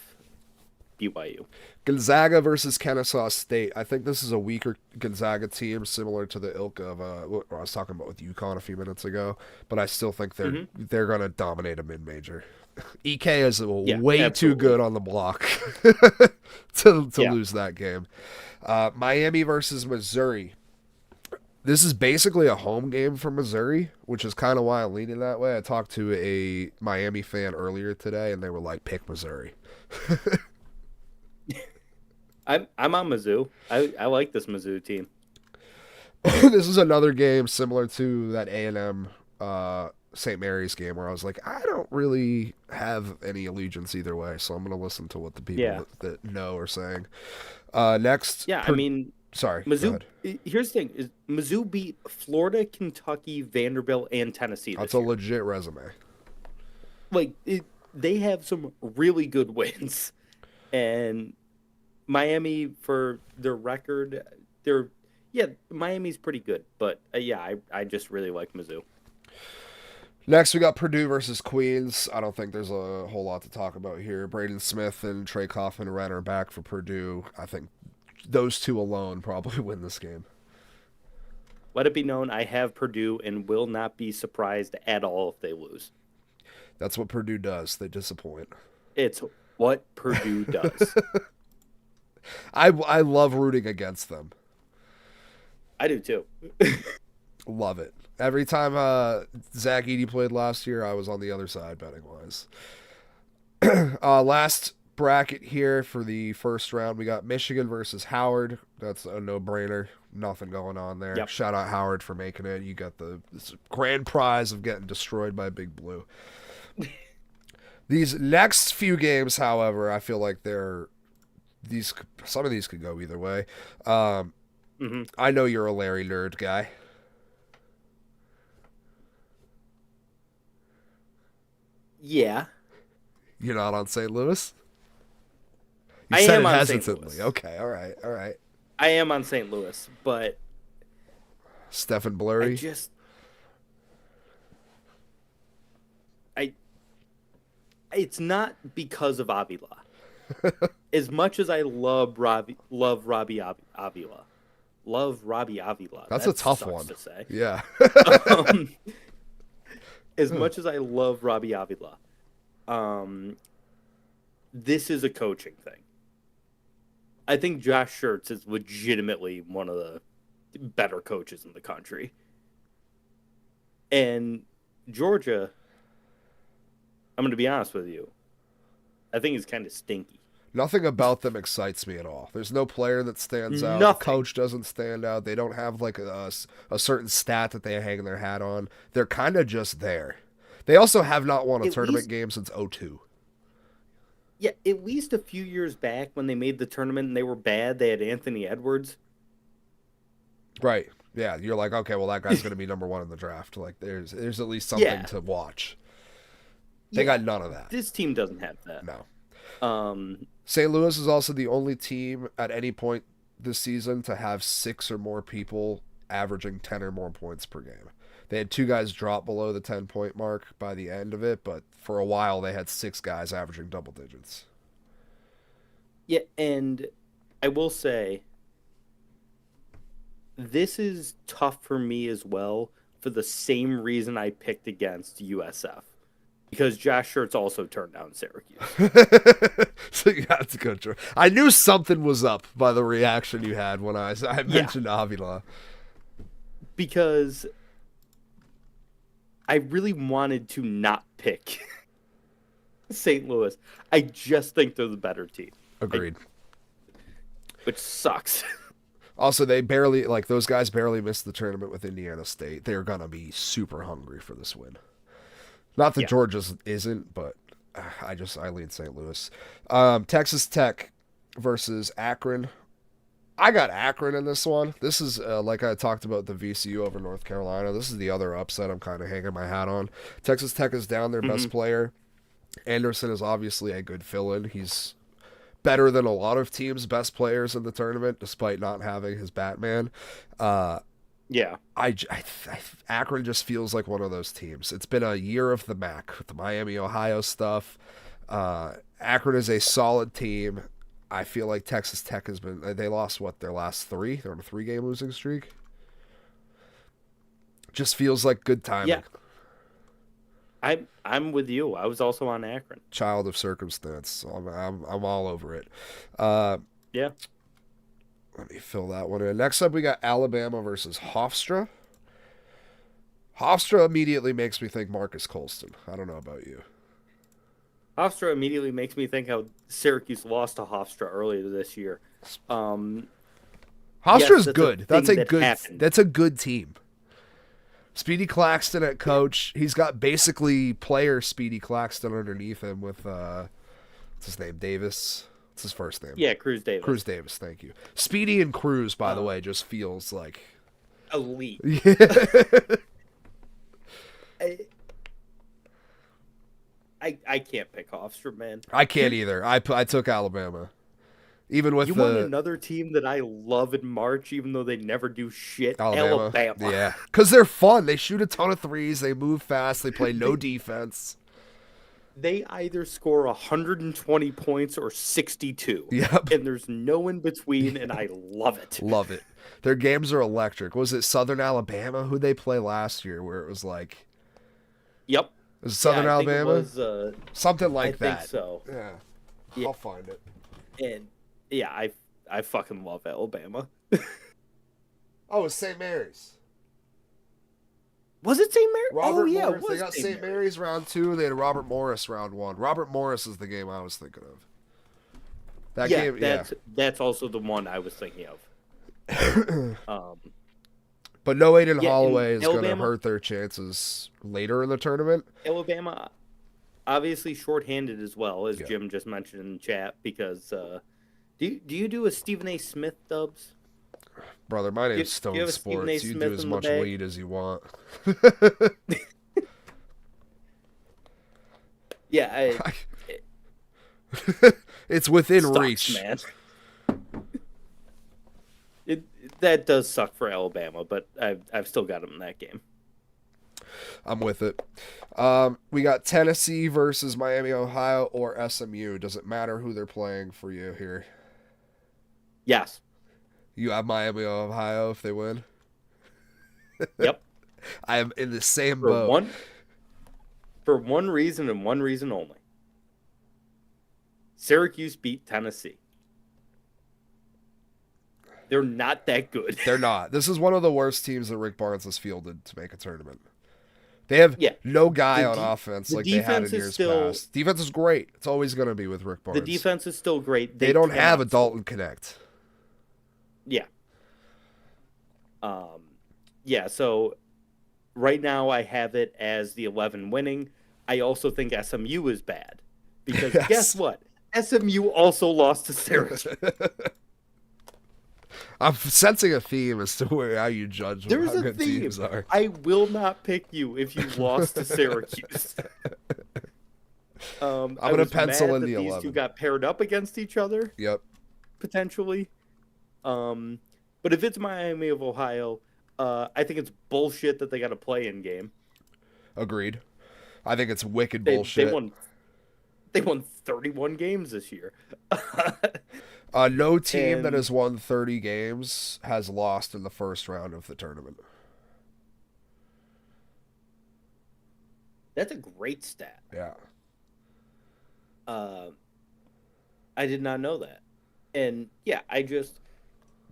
BYU. Gonzaga versus Kennesaw State. I think this is a weaker Gonzaga team, similar to the ilk of what I was talking about with UConn a few minutes ago. But I still think they're going to dominate a mid-major. EK is Yeah, way too absolutely. good on the block to Yeah. lose that game. Miami versus Missouri. This is basically a home game for Missouri, which is kind of why I'm leaning that way. I talked to a Miami fan earlier today, and they were like, "Pick Missouri." I'm on Mizzou. I like this Mizzou team. This is another game similar to that A&M St. Mary's game where I was like, I don't really have any allegiance either way, so I'm going to listen to what the people Yeah. that know are saying. Next, Yeah, I mean, sorry, go Mizzou. ahead. Here's the thing: is Mizzou beat Florida, Kentucky, Vanderbilt, and Tennessee That's this a year. legit resume. They have some really good wins, and Miami, for their record, they're Yeah, Miami's pretty good, but yeah, I just really like Mizzou. Next, we got Purdue versus Queens. I don't think there's a whole lot to talk about here. Braden Smith and Trey Kaufman-Renn are back for Purdue. I think those two alone probably win this game. Let it be known, I have Purdue and will not be surprised at all if they lose. That's what Purdue does. They disappoint. It's what Purdue does. I love rooting against them. I do too. Love it. Every time Zach Edey played last year, I was on the other side betting wise. Last bracket here for the first round, we got Michigan versus Howard. That's a no-brainer. Nothing going on there. Yep. Shout out Howard for making it. You got the grand prize of getting destroyed by Big Blue. These next few games, however, I feel like some of these could go either way. I know you're a Larry Nerd guy. Yeah. You're not on St. Louis? You I said am it on St. hesitantly. Louis. Okay, all right. I am on St. Louis, but Stephen I Blurry. just I it's not because of Avila. As much as I love Robbie Avila. Love Robbie Avila. That's that a tough sucks one. to say. Yeah. um, as much as I love Robbie Avila, this is a coaching thing. I think Josh Schertz is legitimately one of the better coaches in the country. And Georgia, I'm going to be honest with you, I think he's kind of stinky. Nothing about them excites me at all. There's no player that stands out. Nothing. The coach doesn't stand out. They don't have like a certain stat that they hang their hat on. They're kind of just there. They also have not won a At tournament least- game since '02. Yeah, at least a few years back when they made the tournament and they were bad, they had Anthony Edwards. Right. Yeah, you're like, okay, well that guy's going to be number 1 in the draft. Like there's at least something Yeah. to watch. They got none of that. This team doesn't have that. No. St. Louis is also the only team at any point this season to have 6 or more people averaging 10 or more points per game. They had 2 guys drop below the 10-point mark by the end of it, but for a while they had 6 guys averaging double digits. Yeah, and I will say this is tough for me as well for the same reason I picked against USF. Because Josh Schertz also turned down Syracuse. So you have to go. I knew something was up by the reaction you had when I mentioned Avila. Because I really wanted to not pick St. Louis. I just think they're the better team. Agreed. Which sucks. Also, those guys barely missed the tournament with Indiana State. They're going to be super hungry for this win. Not that Georgia's isn't, but I lean St. Louis. Texas Tech versus Akron. I got Akron in this one. This is, like I talked about the VCU over North Carolina, this is the other upset I'm kind of hanging my hat on. Texas Tech is down their best player. Anderson is obviously a good fill-in. He's better than a lot of teams' best players in the tournament, despite not having his Batman. Yeah. Akron just feels like one of those teams. It's been a year of the MAC with the Miami, Ohio stuff. Akron is a solid team. I feel like Texas Tech has been. They lost their last 3. They're on a 3-game losing streak. Just feels like good timing. Yeah. I'm with you. I was also on Akron. Child of circumstance. So I'm all over it. Yeah. Let me fill that one in. Next up, we got Alabama versus Hofstra. Hofstra immediately makes me think Marcus Colston. I don't know about you. Hofstra immediately makes me think how Syracuse lost to Hofstra earlier this year. Hofstra's yes, good. That's a good team. Speedy Claxton at coach. He's got basically player Speedy Claxton underneath him with what's his name? Davis. What's his first name? Yeah, Cruz Davis. Cruz Davis, thank you. Speedy and Cruz, by the way, just feels like elite. I can't pick Hofstra, man. I can't either. I took Alabama. Even with You want the another team that I love in March, even though they never do shit? Alabama, Alabama. yeah, because they're fun. They shoot a ton of threes. They move fast. They play no They defense. they either score 120 points or 62, Yep, and there's no in between, and I love it. love it. Their games are electric. Was it Southern Alabama who they play last year? Where it was like, Yep. was it Yeah, Southern I think it Alabama? was. Something I like think that. so. Yeah, Yeah, I'll find it. and yeah, I fucking love Alabama. Oh, it's St. Mary's. Was it St. Mary? Oh Robert yeah, it Morris. They was got St. St. Mary. Mary's round 2. They had Robert Morris round 1. Robert Morris is the game I was thinking of. That Yeah, game, yeah. that's also the one I was thinking of. But no Aiden Yeah, in Holloway is going to Alabama, hurt their chances later in the tournament. Alabama, obviously shorthanded as well, as Yeah. Jim just mentioned in the chat. Because do you do a Stephen A. Smith dubs? Brother, my Do name's you Stone have a Stephen A. Sports. You Smith do as in the much bag? weed as you want. Yeah, It's within sucks, reach. man. It that does suck for Alabama, but I've still got them in that game. I'm with it. We got Tennessee versus Miami, Ohio, or SMU. Does it matter who they're playing for you here? Yes. You have Miami, Ohio if they win. Yep. I am in the same For boat. one reason and one reason only. Syracuse beat Tennessee. They're not that good. They're not. This is one of the worst teams that Rick Barnes has fielded to make a tournament. They have Yeah. no guy The on de- offense the like they had in defense is years still- past. Defense is great. It's always going to be with Rick Barnes. The defense is still great. They don't have a cannot- Dalton Connect. Yeah. Yeah, so right now I have it as the 11 winning. I also think SMU is bad. Because Yes. guess what? SMU also lost to Syracuse. I'm sensing a theme as to how you judge There's how a good theme. teams are. I will not pick you if you lost to Syracuse. I'm gonna pencil in the these 11. two got paired up against each other Yep. potentially. But if it's Miami of Ohio, I think it's bullshit that they got a play-in game. Agreed. I think it's wicked They bullshit. won 31 games this year. No team that And- has won 30 games has lost in the first round of the tournament. That's a great stat. Yeah. I did not know that. And yeah,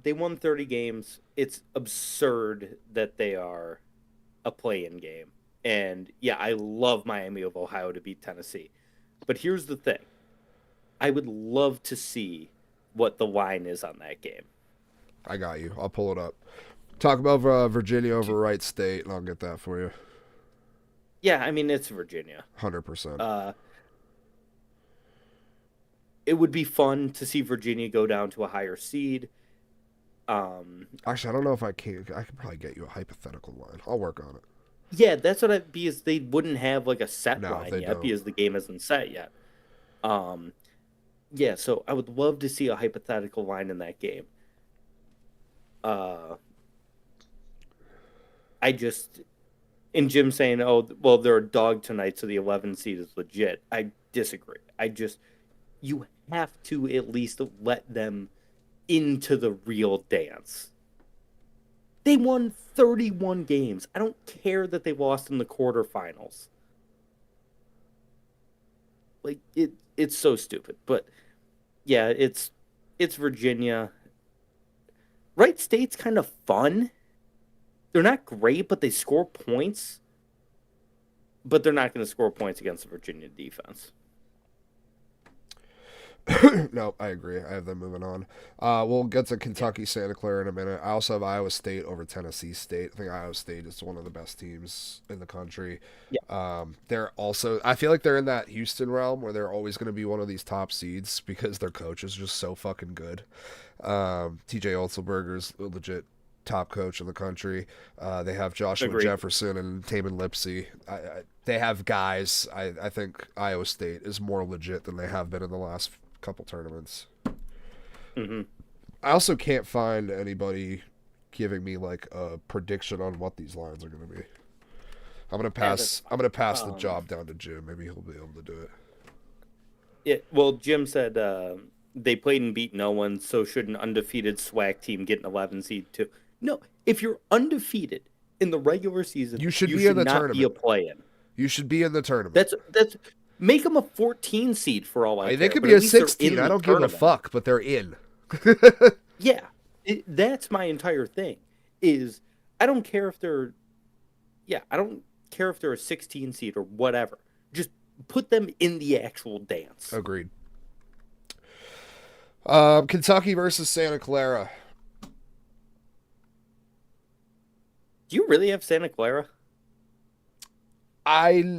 they won 30 games. It's absurd that they are a play-in game. And yeah, I love Miami of Ohio to beat Tennessee. But here's the thing. I would love to see what the line is on that game. I got you. I'll pull it up. Talk about Virginia over Wright State, and I'll get that for you. Yeah, I mean, it's Virginia. 100%. It would be fun to see Virginia go down to a higher seed. Actually, I don't know if I can. I could probably get you a hypothetical line. I'll work on it. Yeah, that's what I'd be. Is they wouldn't have like a set No, line they yet don't. because the game isn't set yet. Yeah, so I would love to see a hypothetical line in that game. And Jim saying, "Oh, well, they're a dog tonight, so the 11 seed is legit." I disagree. You have to at least let them into the real dance. They won 31 games. I don't care that they lost in the quarterfinals. Like it's so stupid. But yeah, it's Virginia. Wright State's kind of fun. They're not great, but they score points. But they're not going to score points against the Virginia defense. No, I agree. I have them moving on. We'll get to Kentucky, Santa Clara in a minute. I also have Iowa State over Tennessee State. I think Iowa State is one of the best teams in the country. Yeah. They're also, I feel like they're in that Houston realm where they're always going to be one of these top seeds because their coach is just so fucking good. TJ Otzelberger's a legit top coach in the country. They have Joshua Agreed. Jefferson and Taman Lipsey. They have guys. I think Iowa State is more legit than they have been in the last couple tournaments. Hmm. I also can't find anybody giving me like a prediction on what these lines are going to be. I'm gonna Yeah, that's pass. I'm gonna pass the fine. job down to Jim. Maybe he'll be able to do it. Yeah, well, Jim said they played and beat no one, so should an undefeated SWAC team get an 11 seed too? No, if you're undefeated in the regular season, You should you be in should the not be a tournament. play-in. You should be in the tournament. That's make them a 14 seed for all I They care, could but be at a least they're 16. in I the don't give a tournament. fuck, but they're in. Yeah, that's my entire thing. Is I don't care if they're I don't care if they're a 16 seed or whatever. Just put them in the actual dance. Agreed. Kentucky versus Santa Clara. Do you really have Santa Clara?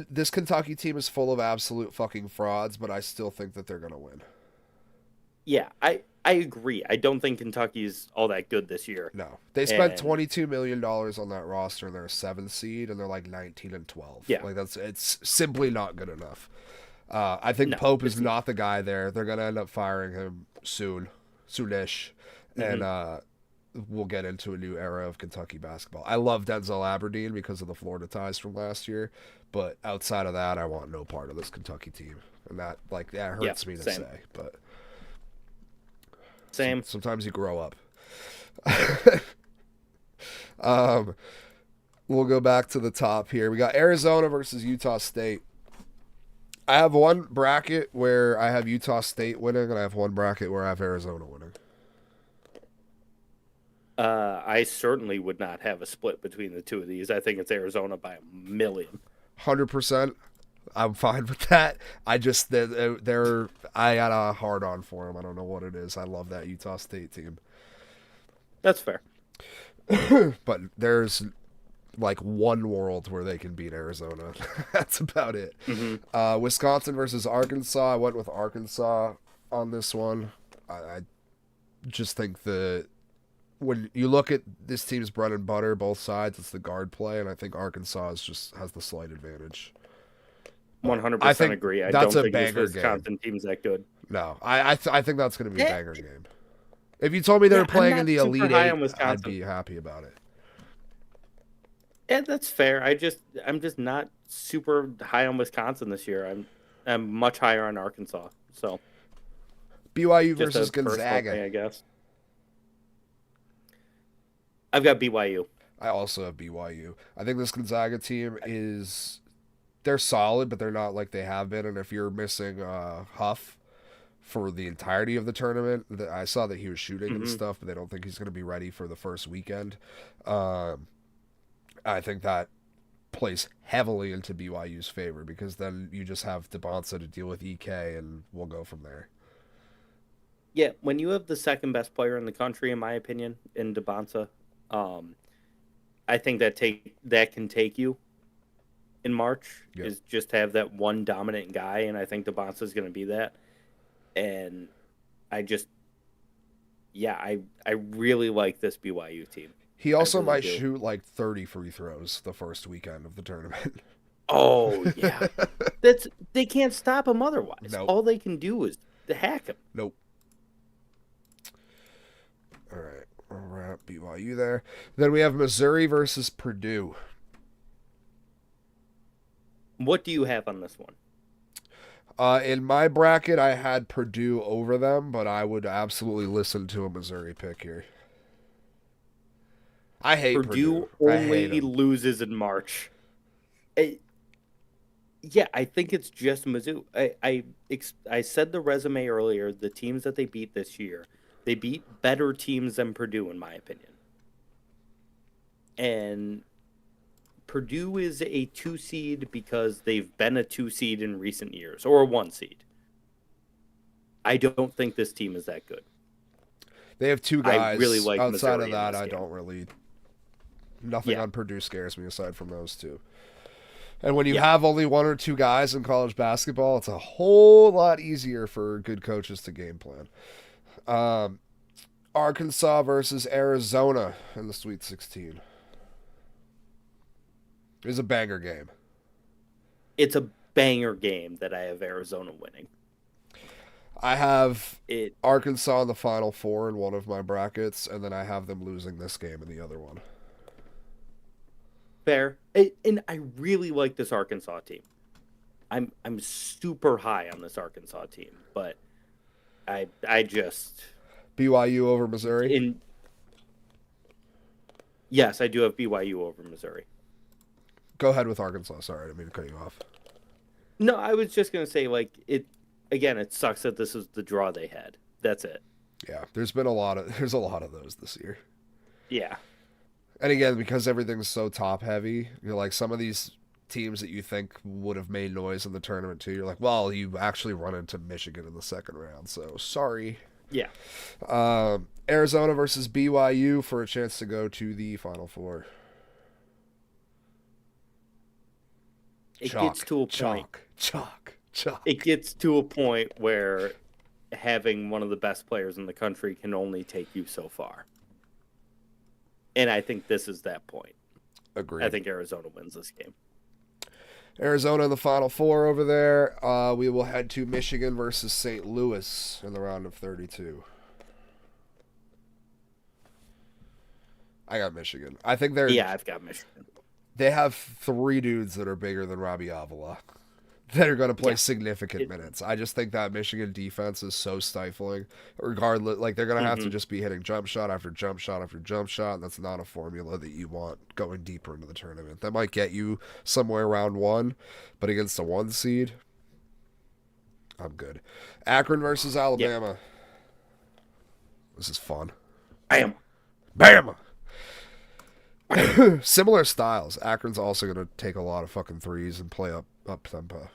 This Kentucky team is full of absolute fucking frauds, but I still think that they're gonna win. Yeah, I agree. I don't think Kentucky's all that good this year. No, they spent And $22 million on that roster, and they're a 7th seed, and they're like 19-12. yeah, Like it's simply not good enough. I think no, Pope is it's not. not the guy there. They're gonna end up firing him soonish, and Hmm. we'll get into a new era of Kentucky basketball. I love Denzel Aberdeen because of the Florida ties from last year, but outside of that, I want no part of this Kentucky team, and that Yeah, hurts me to same, say, but same. sometimes you grow up. um, we'll go back to the top here. We got Arizona versus Utah State. I have one bracket where I have Utah State winning, and I have one bracket where I have Arizona winning. I certainly would not have a split between the two of these. I think it's Arizona by a million. 100%. I'm fine with that. I just I got a hard on for them. I don't know what it is. I love that Utah State team, That's fair. but there's like one world where they can beat Arizona. That's about it. Hmm. Wisconsin versus Arkansas. I went with Arkansas on this one. I just think that when you look at this team's bread and butter, both sides, it's the guard play, and I think Arkansas has the slight advantage. But I 100% think agree. I that's don't a think this banger game. Wisconsin team's that good. No, I think that's going to be a Eh, banger game. If you told me they Yeah, were I'm playing in not the super Elite high Eight, on I'd Wisconsin. be happy about it. Yeah, that's fair. I'm just not super high on Wisconsin this year. I'm much higher on Arkansas. So BYU just a versus personal Gonzaga. thing, I guess. I've got BYU. I also have BYU. I think this Gonzaga team they're solid, but they're not like they have been. And if you're missing Huff for the entirety of the tournament, I saw that he was shooting and Hmm. stuff, but they don't think he's going to be ready for the first weekend. Um, I think that plays heavily into BYU's favor because then you just have DeBonsa to deal with EK, and we'll go from there. Yeah, when you have the second best player in the country, in my opinion, in DeBonsa, um, I think that can take you in March. Yep. Is just have that one dominant guy, and I think DeBonsa is going to be that. And I just, yeah, I really like this BYU team. He I also really might do. shoot like 30 free throws the first weekend of the tournament. Oh yeah, they can't stop him otherwise. Nope. All they can do is to hack him. Nope. All right. We'll wrap BYU there. Then we have Missouri versus Purdue. What do you have on this one? In my bracket, I had Purdue over them, but I would absolutely listen to a Missouri pick here. I hate Purdue Purdue. I hate only them. loses in March. I- yeah, I think it's just Mizzou. I said the resume earlier. The teams that they beat this year, they beat better teams than Purdue, in my opinion. And Purdue is a 2 seed because they've been a 2 seed in recent years, or a 1 seed. I don't think this team is that good. They have two I guys. really like Outside Missouri of in that, this I game. don't really. Nothing Yeah, on Purdue scares me aside from those two. And when you yeah. have only one or two guys in college basketball, it's a whole lot easier for good coaches to game plan. Um, Arkansas versus Arizona in the Sweet 16. It was a banger game. It's a banger game that I have Arizona winning. I have It Arkansas in the Final Four in one of my brackets, and then I have them losing this game in the other one. fair. And I really like this Arkansas team. I'm super high on this Arkansas team, but I just BYU over Missouri. in yes, I do have BYU over Missouri. Go ahead with Arkansas. Sorry, I didn't mean to cut you off. No, I was just gonna say like it again. It sucks that this is the draw they had. That's it. Yeah, there's a lot of those this year. Yeah, And again, because everything's so top heavy, you're like some of these teams that you think would have made noise in the tournament too. You're like, well, you actually run into Michigan in the second round, so sorry. yeah. Arizona versus BYU for a chance to go to the Final Four. It Chalk, gets to a point. chalk, chalk, chalk. It gets to a point where having one of the best players in the country can only take you so far. And I think this is that point. Agreed. I think Arizona wins this game. Arizona in the Final Four over there. We will head to Michigan versus St. Louis in the round of 32. I got Michigan. I think Yeah, I've got Michigan. they have three dudes that are bigger than Robbie Avila that are going to play Yeah. significant minutes. I just think that Michigan defense is so stifling. Regardless, like they're going to have to just be hitting jump shot after jump shot after jump shot, and that's not a formula that you want going deeper into the tournament. That might get you somewhere around one, but against a one seed, I'm good. Akron versus Alabama. This is fun. Bam. Bama. Similar styles. Akron's also going to take a lot of fucking threes and play up tempo.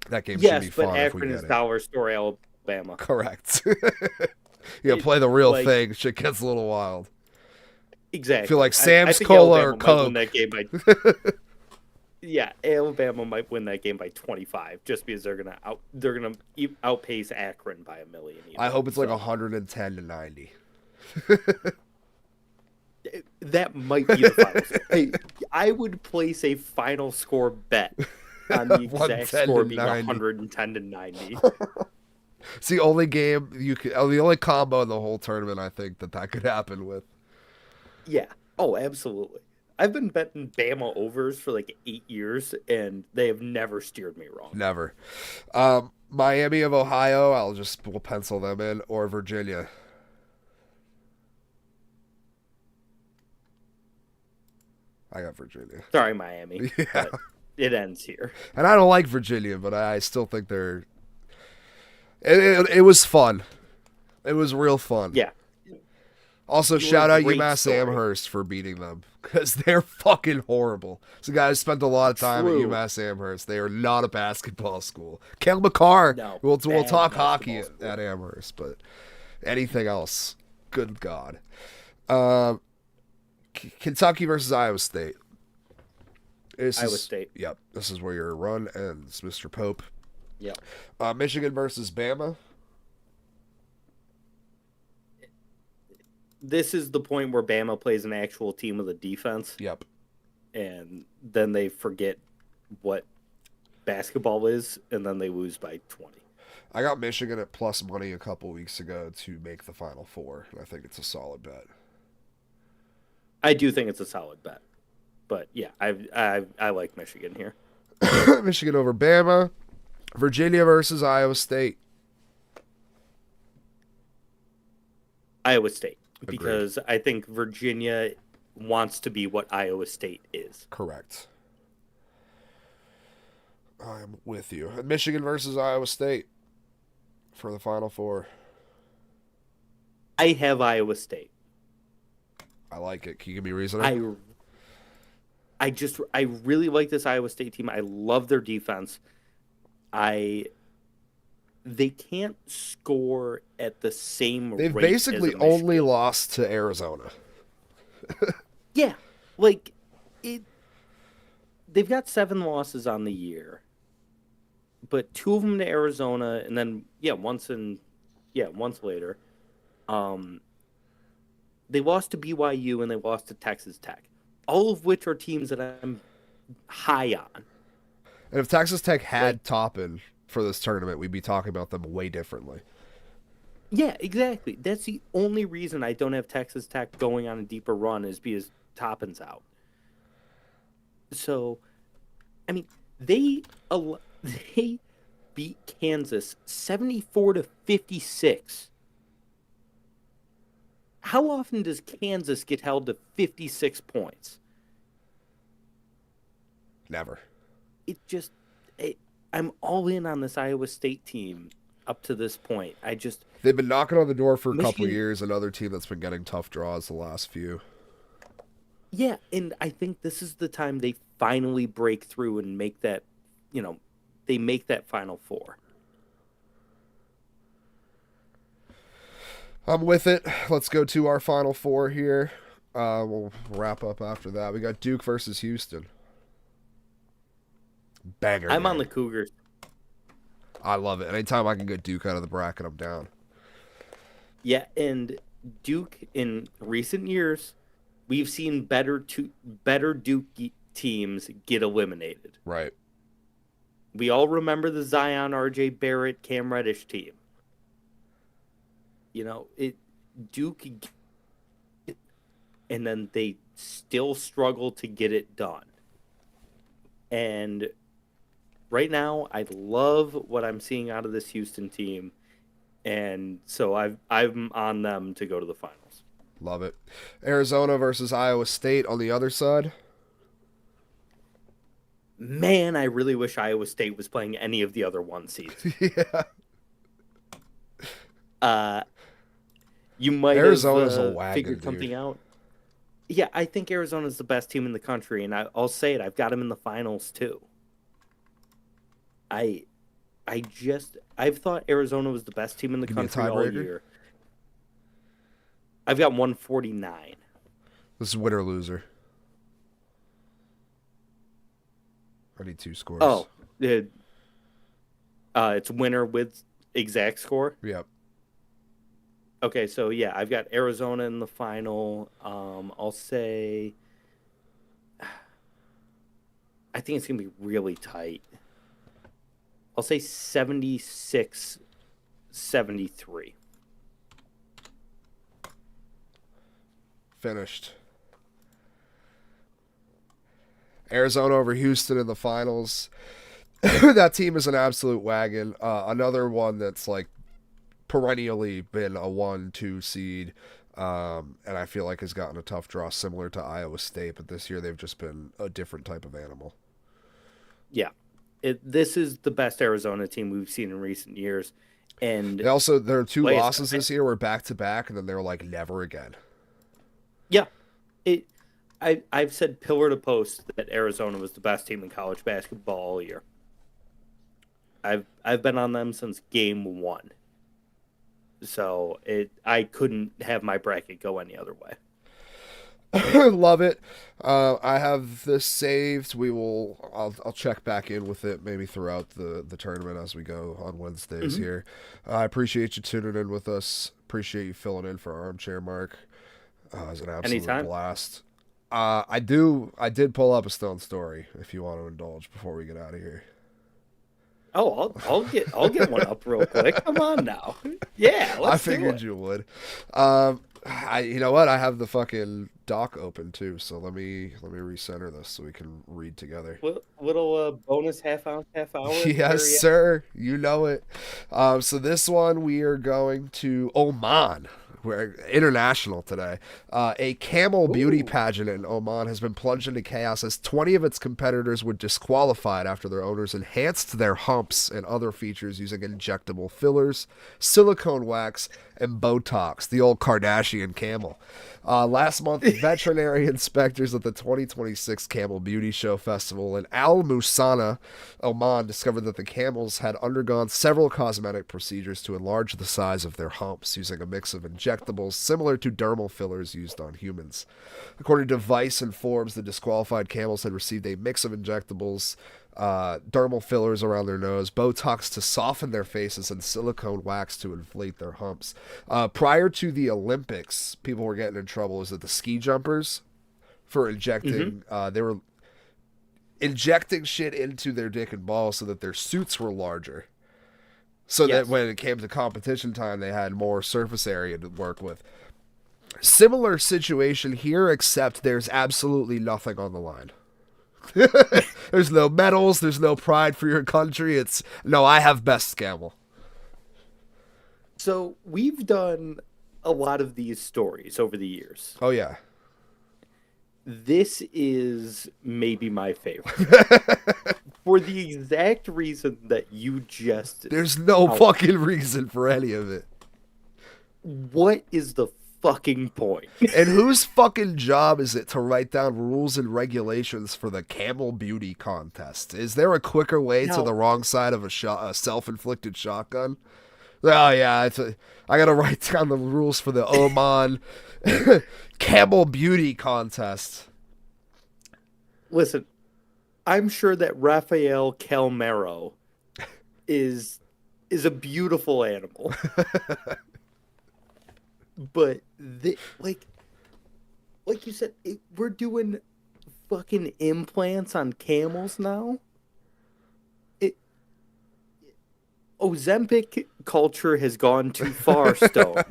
That game should be Yes, but fun if we Akron get is it. Dollar Store, Alabama. Correct. Yeah, play the real like- thing. Shit gets a little wild. Exactly. Feel like I Sam's think Cola Alabama or might win Coke. that game by. Yeah, Alabama might win that game by 25, just because they're gonna outpace Akron by a million. Even. I hope it's like So, 110 to 90. that might be the final score. Hey, I would place a final score bet on the 110 exact score to being 90. 110 to 90. It's the only game the only combo in the whole tournament I think that could happen with. Yeah. Oh, absolutely. I've been betting Bama overs for like 8 years, and they have never steered me wrong. Never. Miami of Ohio, we'll pencil them in, or Virginia. I got Virginia. Sorry, Miami. Yeah. But it ends here. And I don't like Virginia, but I still think it was fun. It was real fun. Yeah. Also, shout out great UMass story. Amherst for beating them because they're fucking horrible. So, guys spent a lot of time True. at UMass Amherst. They are not a basketball school. Kel McCarr, No, we'll bad talk hockey basketball at Amherst, but anything else, good God. Kentucky versus Iowa State. Iowa State. Yep, this is where your run ends, Mr. Pope. Yeah. Michigan versus Bama. This is the point where Bama plays an actual team with a defense, Yep. and then they forget what basketball is, and then they lose by 20. I got Michigan at plus money a couple weeks ago to make the Final Four, and I think it's a solid bet. I do think it's a solid bet, but yeah, I like Michigan here. Michigan over Bama. Virginia versus Iowa State. Iowa State, Agreed. because I think Virginia wants to be what Iowa State is. Correct. I am with you. And Michigan versus Iowa State for the Final Four. I have Iowa State. I like it. Can you give me reasoning? I really like this Iowa State team. I love their defense. They can't score at the same They've rate basically as a Michigan. only lost to Arizona. Yeah, like it. They've got 7 losses on the year, but 2 of them to Arizona, and then once later. They lost to BYU and they lost to Texas Tech, all of which are teams that I'm high on. And if Texas Tech had Toppin, for this tournament, we'd be talking about them way differently. Yeah, exactly. That's the only reason I don't have Texas Tech going on a deeper run is because Toppin's out. So, I mean, they they beat Kansas 74-56. How often does Kansas get held to 56 points? Never. It just I'm all in on this Iowa State team up to this point. They've been knocking on the door for a couple Michigan, years. Another team that's been getting tough draws the last few. yeah, and I think this is the time they finally break through and make that, they make that Final Four. I'm with it. Let's go to our Final Four here. We'll wrap up after that. We got Duke versus Houston. Banger. I'm game. on the Cougars. I love it. Anytime I can get Duke out of the bracket, I'm down. Yeah, and Duke in recent years, we've seen better Duke teams get eliminated. Right. We all remember the Zion, R.J. Barrett, Cam Reddish team. Duke, and then they still struggle to get it done. And right now, I love what I'm seeing out of this Houston team, and so I'm on them to go to the finals. Love it. Arizona versus Iowa State on the other side. Man, I really wish Iowa State was playing any of the other one seeds. Yeah. You might Arizona's have a wagon, figured something out. Yeah, I think Arizona's the best team in the country, and I'll say it. I've got them in the finals too. I've thought Arizona was the best team in the country all year. I've got 149. This is winner loser. I need two scores. Oh, it's winner with exact score. Yep. Okay, so yeah, I've got Arizona in the final. I'll say, I think it's gonna be really tight. I'll say 76-73. Finished. Arizona over Houston in the finals. That team is an absolute wagon. Another one that's like perennially been a 1-2 seed, and I feel like has gotten a tough draw similar to Iowa State, but this year they've just been a different type of animal. Yeah. This is the best Arizona team we've seen in recent years. And also, their two losses this year were back-to-back, and then they're like, never again. Yeah. I've said pillar to post that Arizona was the best team in college basketball all year. I've been on them since game one. So I couldn't have my bracket go any other way. Love it. I have this saved. I'll check back in with it maybe throughout the tournament as we go on Wednesdays here. I appreciate you tuning in with us. Appreciate you filling in for Armchair Mark. It was an absolute blast. I did pull up a Stone story if you want to indulge before we get out of here. Oh, I'll get one up real quick. Come on now. Yeah, I figured you would. You know what? I have the fucking doc open too, so let me recenter this so we can read together. Little bonus half hour. Yes, sir. You know it. So this one we are going to Oman. We're international today. A camel beauty pageant in Oman has been plunged into chaos as 20 of its competitors were disqualified after their owners enhanced their humps and other features using injectable fillers, silicone wax, and Botox, the old Kardashian camel. Last month, veterinary inspectors at the 2026 Camel Beauty Show Festival in Al Musana, Oman, discovered that the camels had undergone several cosmetic procedures to enlarge the size of their humps using a mix of injectables similar to dermal fillers used on humans. According to Vice and Forbes, the disqualified camels had received a mix of injectables, dermal fillers around their nose, Botox to soften their faces, and silicone wax to inflate their humps. Prior to the Olympics, people were getting in trouble. Is that the ski jumpers for injecting? They were injecting shit into their dick and balls so that their suits were larger. so that Yes. when it came to competition time, they had more surface area to work with. Similar situation here, except there's absolutely nothing on the line. There's no medals, there's no pride for your country. It's no, I have best camel. So we've done a lot of these stories over the years. Oh yeah. This is maybe my favorite for the exact reason that you just There's no out. fucking reason for any of it. What is the fucking point? And whose fucking job is it to write down rules and regulations for the camel beauty contest? Is there a quicker way to Now, the wrong side of a self-inflicted shotgun? Oh yeah, I gotta write down the rules for the Oman camel beauty contest. listen, I'm sure that Rafael Calmero is a beautiful animal, but like you said, we're doing fucking implants on camels now. It Ozempic culture has gone too far, Stone.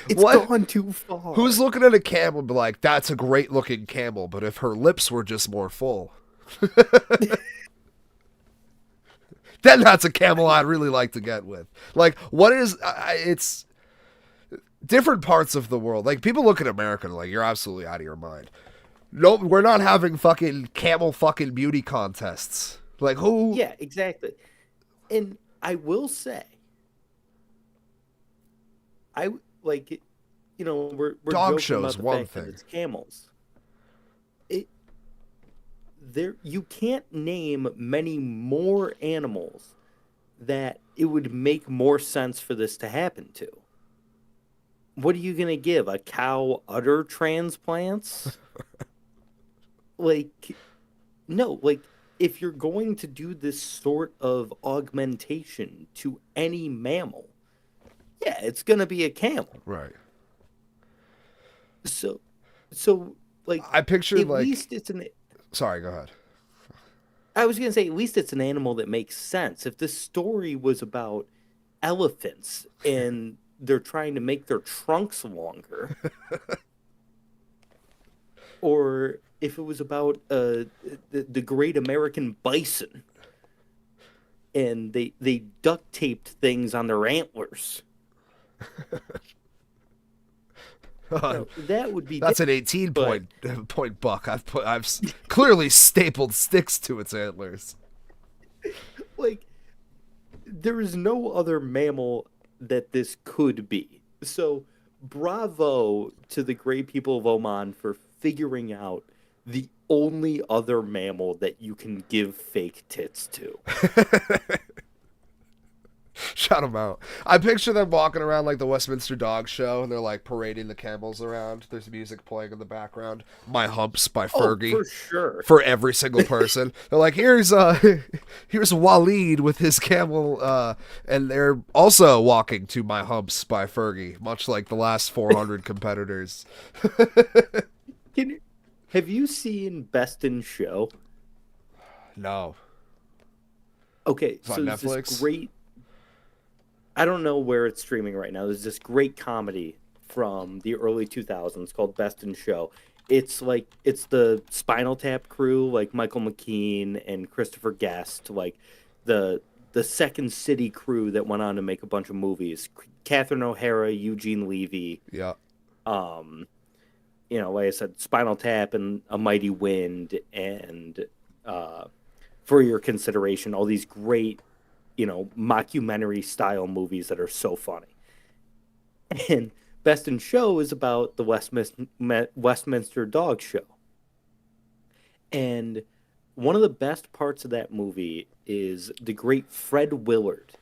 It's What? gone too far. Who's looking at a camel and be like, that's a great looking camel, but if her lips were just more full, then that's a camel I'd really like to get with. Like, what is, it's different parts of the world. Like, people look at America and like, you're absolutely out of your mind. No, we're not having fucking camel fucking beauty contests. Like, who? Yeah, exactly. And I will say, I like, we're Dog joking shows, about the one fact that thing. it's camels. It there You can't name many more animals that it would make more sense for this to happen to. What are you gonna give a cow udder transplants? Like, no, like if you're going to do this sort of augmentation to any mammal, yeah, it's gonna be a camel. Right. So, so like I pictured, at like, least it's an. sorry, go ahead. I was gonna say at least it's an animal that makes sense. If this story was about elephants and they're trying to make their trunks longer, or if it was about the great American bison and they duct taped things on their antlers. That would be That's an different, 18 but point buck. I've clearly stapled sticks to its antlers. like there is no other mammal that this could be. So bravo to the great people of Oman for figuring out the only other mammal that you can give fake tits to. Shout them out. I picture them walking around like the Westminster Dog Show, and they're like parading the camels around. There's music playing in the background. My Humps by Oh, Fergie. for sure. For every single person, they're like, here's Waleed with his camel, and they're also walking to My Humps by Fergie, much like the last 400 competitors. Have you seen Best in Show? No, Okay, it's so on there's Netflix. this great. I don't know where it's streaming right now. There's this great comedy from the early 2000s called Best in Show. It's the Spinal Tap crew, like Michael McKean and Christopher Guest, like the Second City crew that went on to make a bunch of movies. Catherine O'Hara, Eugene Levy, Yeah, like I said, Spinal Tap and A Mighty Wind, and For Your Consideration, all these great, mockumentary style movies that are so funny. And Best in Show is about the Westminster Dog Show. And one of the best parts of that movie is the great Fred Willard,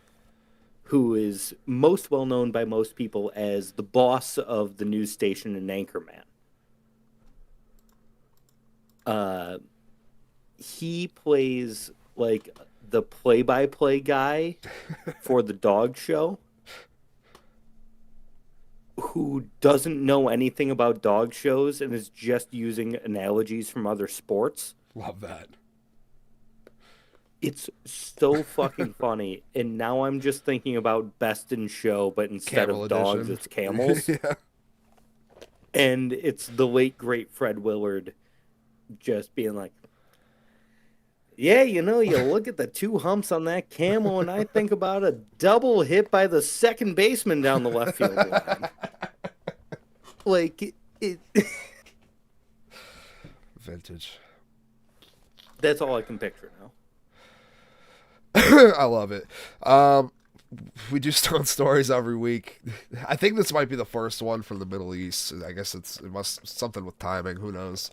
who is most well known by most people as the boss of the news station in Anchorman. He plays like the play-by-play guy for the dog show who doesn't know anything about dog shows and is just using analogies from other sports. love that. It's so fucking funny. And now I'm just thinking about Best in Show, but instead Camel of dogs, edition. it's camels. Yeah. And it's the late great Fred Willard just being like, yeah, you look at the two humps on that camel, and I think about a double hit by the second baseman down the left field line. Like Vintage. that's all I can picture now. I love it. We do Stone Stories every week. I think this might be the first one from the Middle East. I guess it must something with timing. Who knows?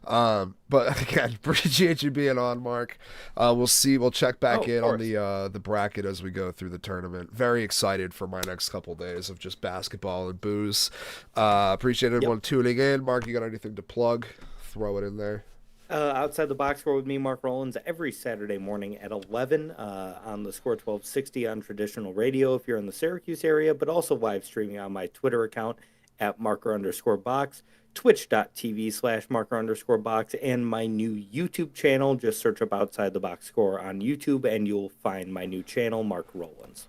But again, appreciate you being on, Mark. We'll see. We'll check Oh, back of in on course. the bracket as we go through the tournament. Very excited for my next couple days of just basketball and booze. Appreciate Yep. everyone tuning in. Mark, you got anything to plug? Throw it in there. Outside the box score with me, Mark Rowlands, every Saturday morning at 11 on the Score 1260 on traditional radio if you're in the Syracuse area, but also live streaming on my Twitter account at marker_box, twitch.tv/marker_box, and my new YouTube channel. Just search up Outside the Box Score on YouTube and you'll find my new channel, Mark Rowlands.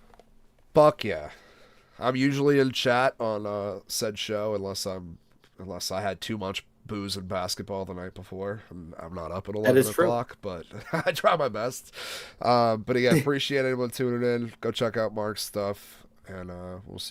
Fuck yeah. I'm usually in chat on said show unless I had too much booze and basketball the night before and I'm not up at That 11 is true. o'clock, but I try my best. But again, appreciate anyone tuning in. Go check out Mark's stuff, and we'll see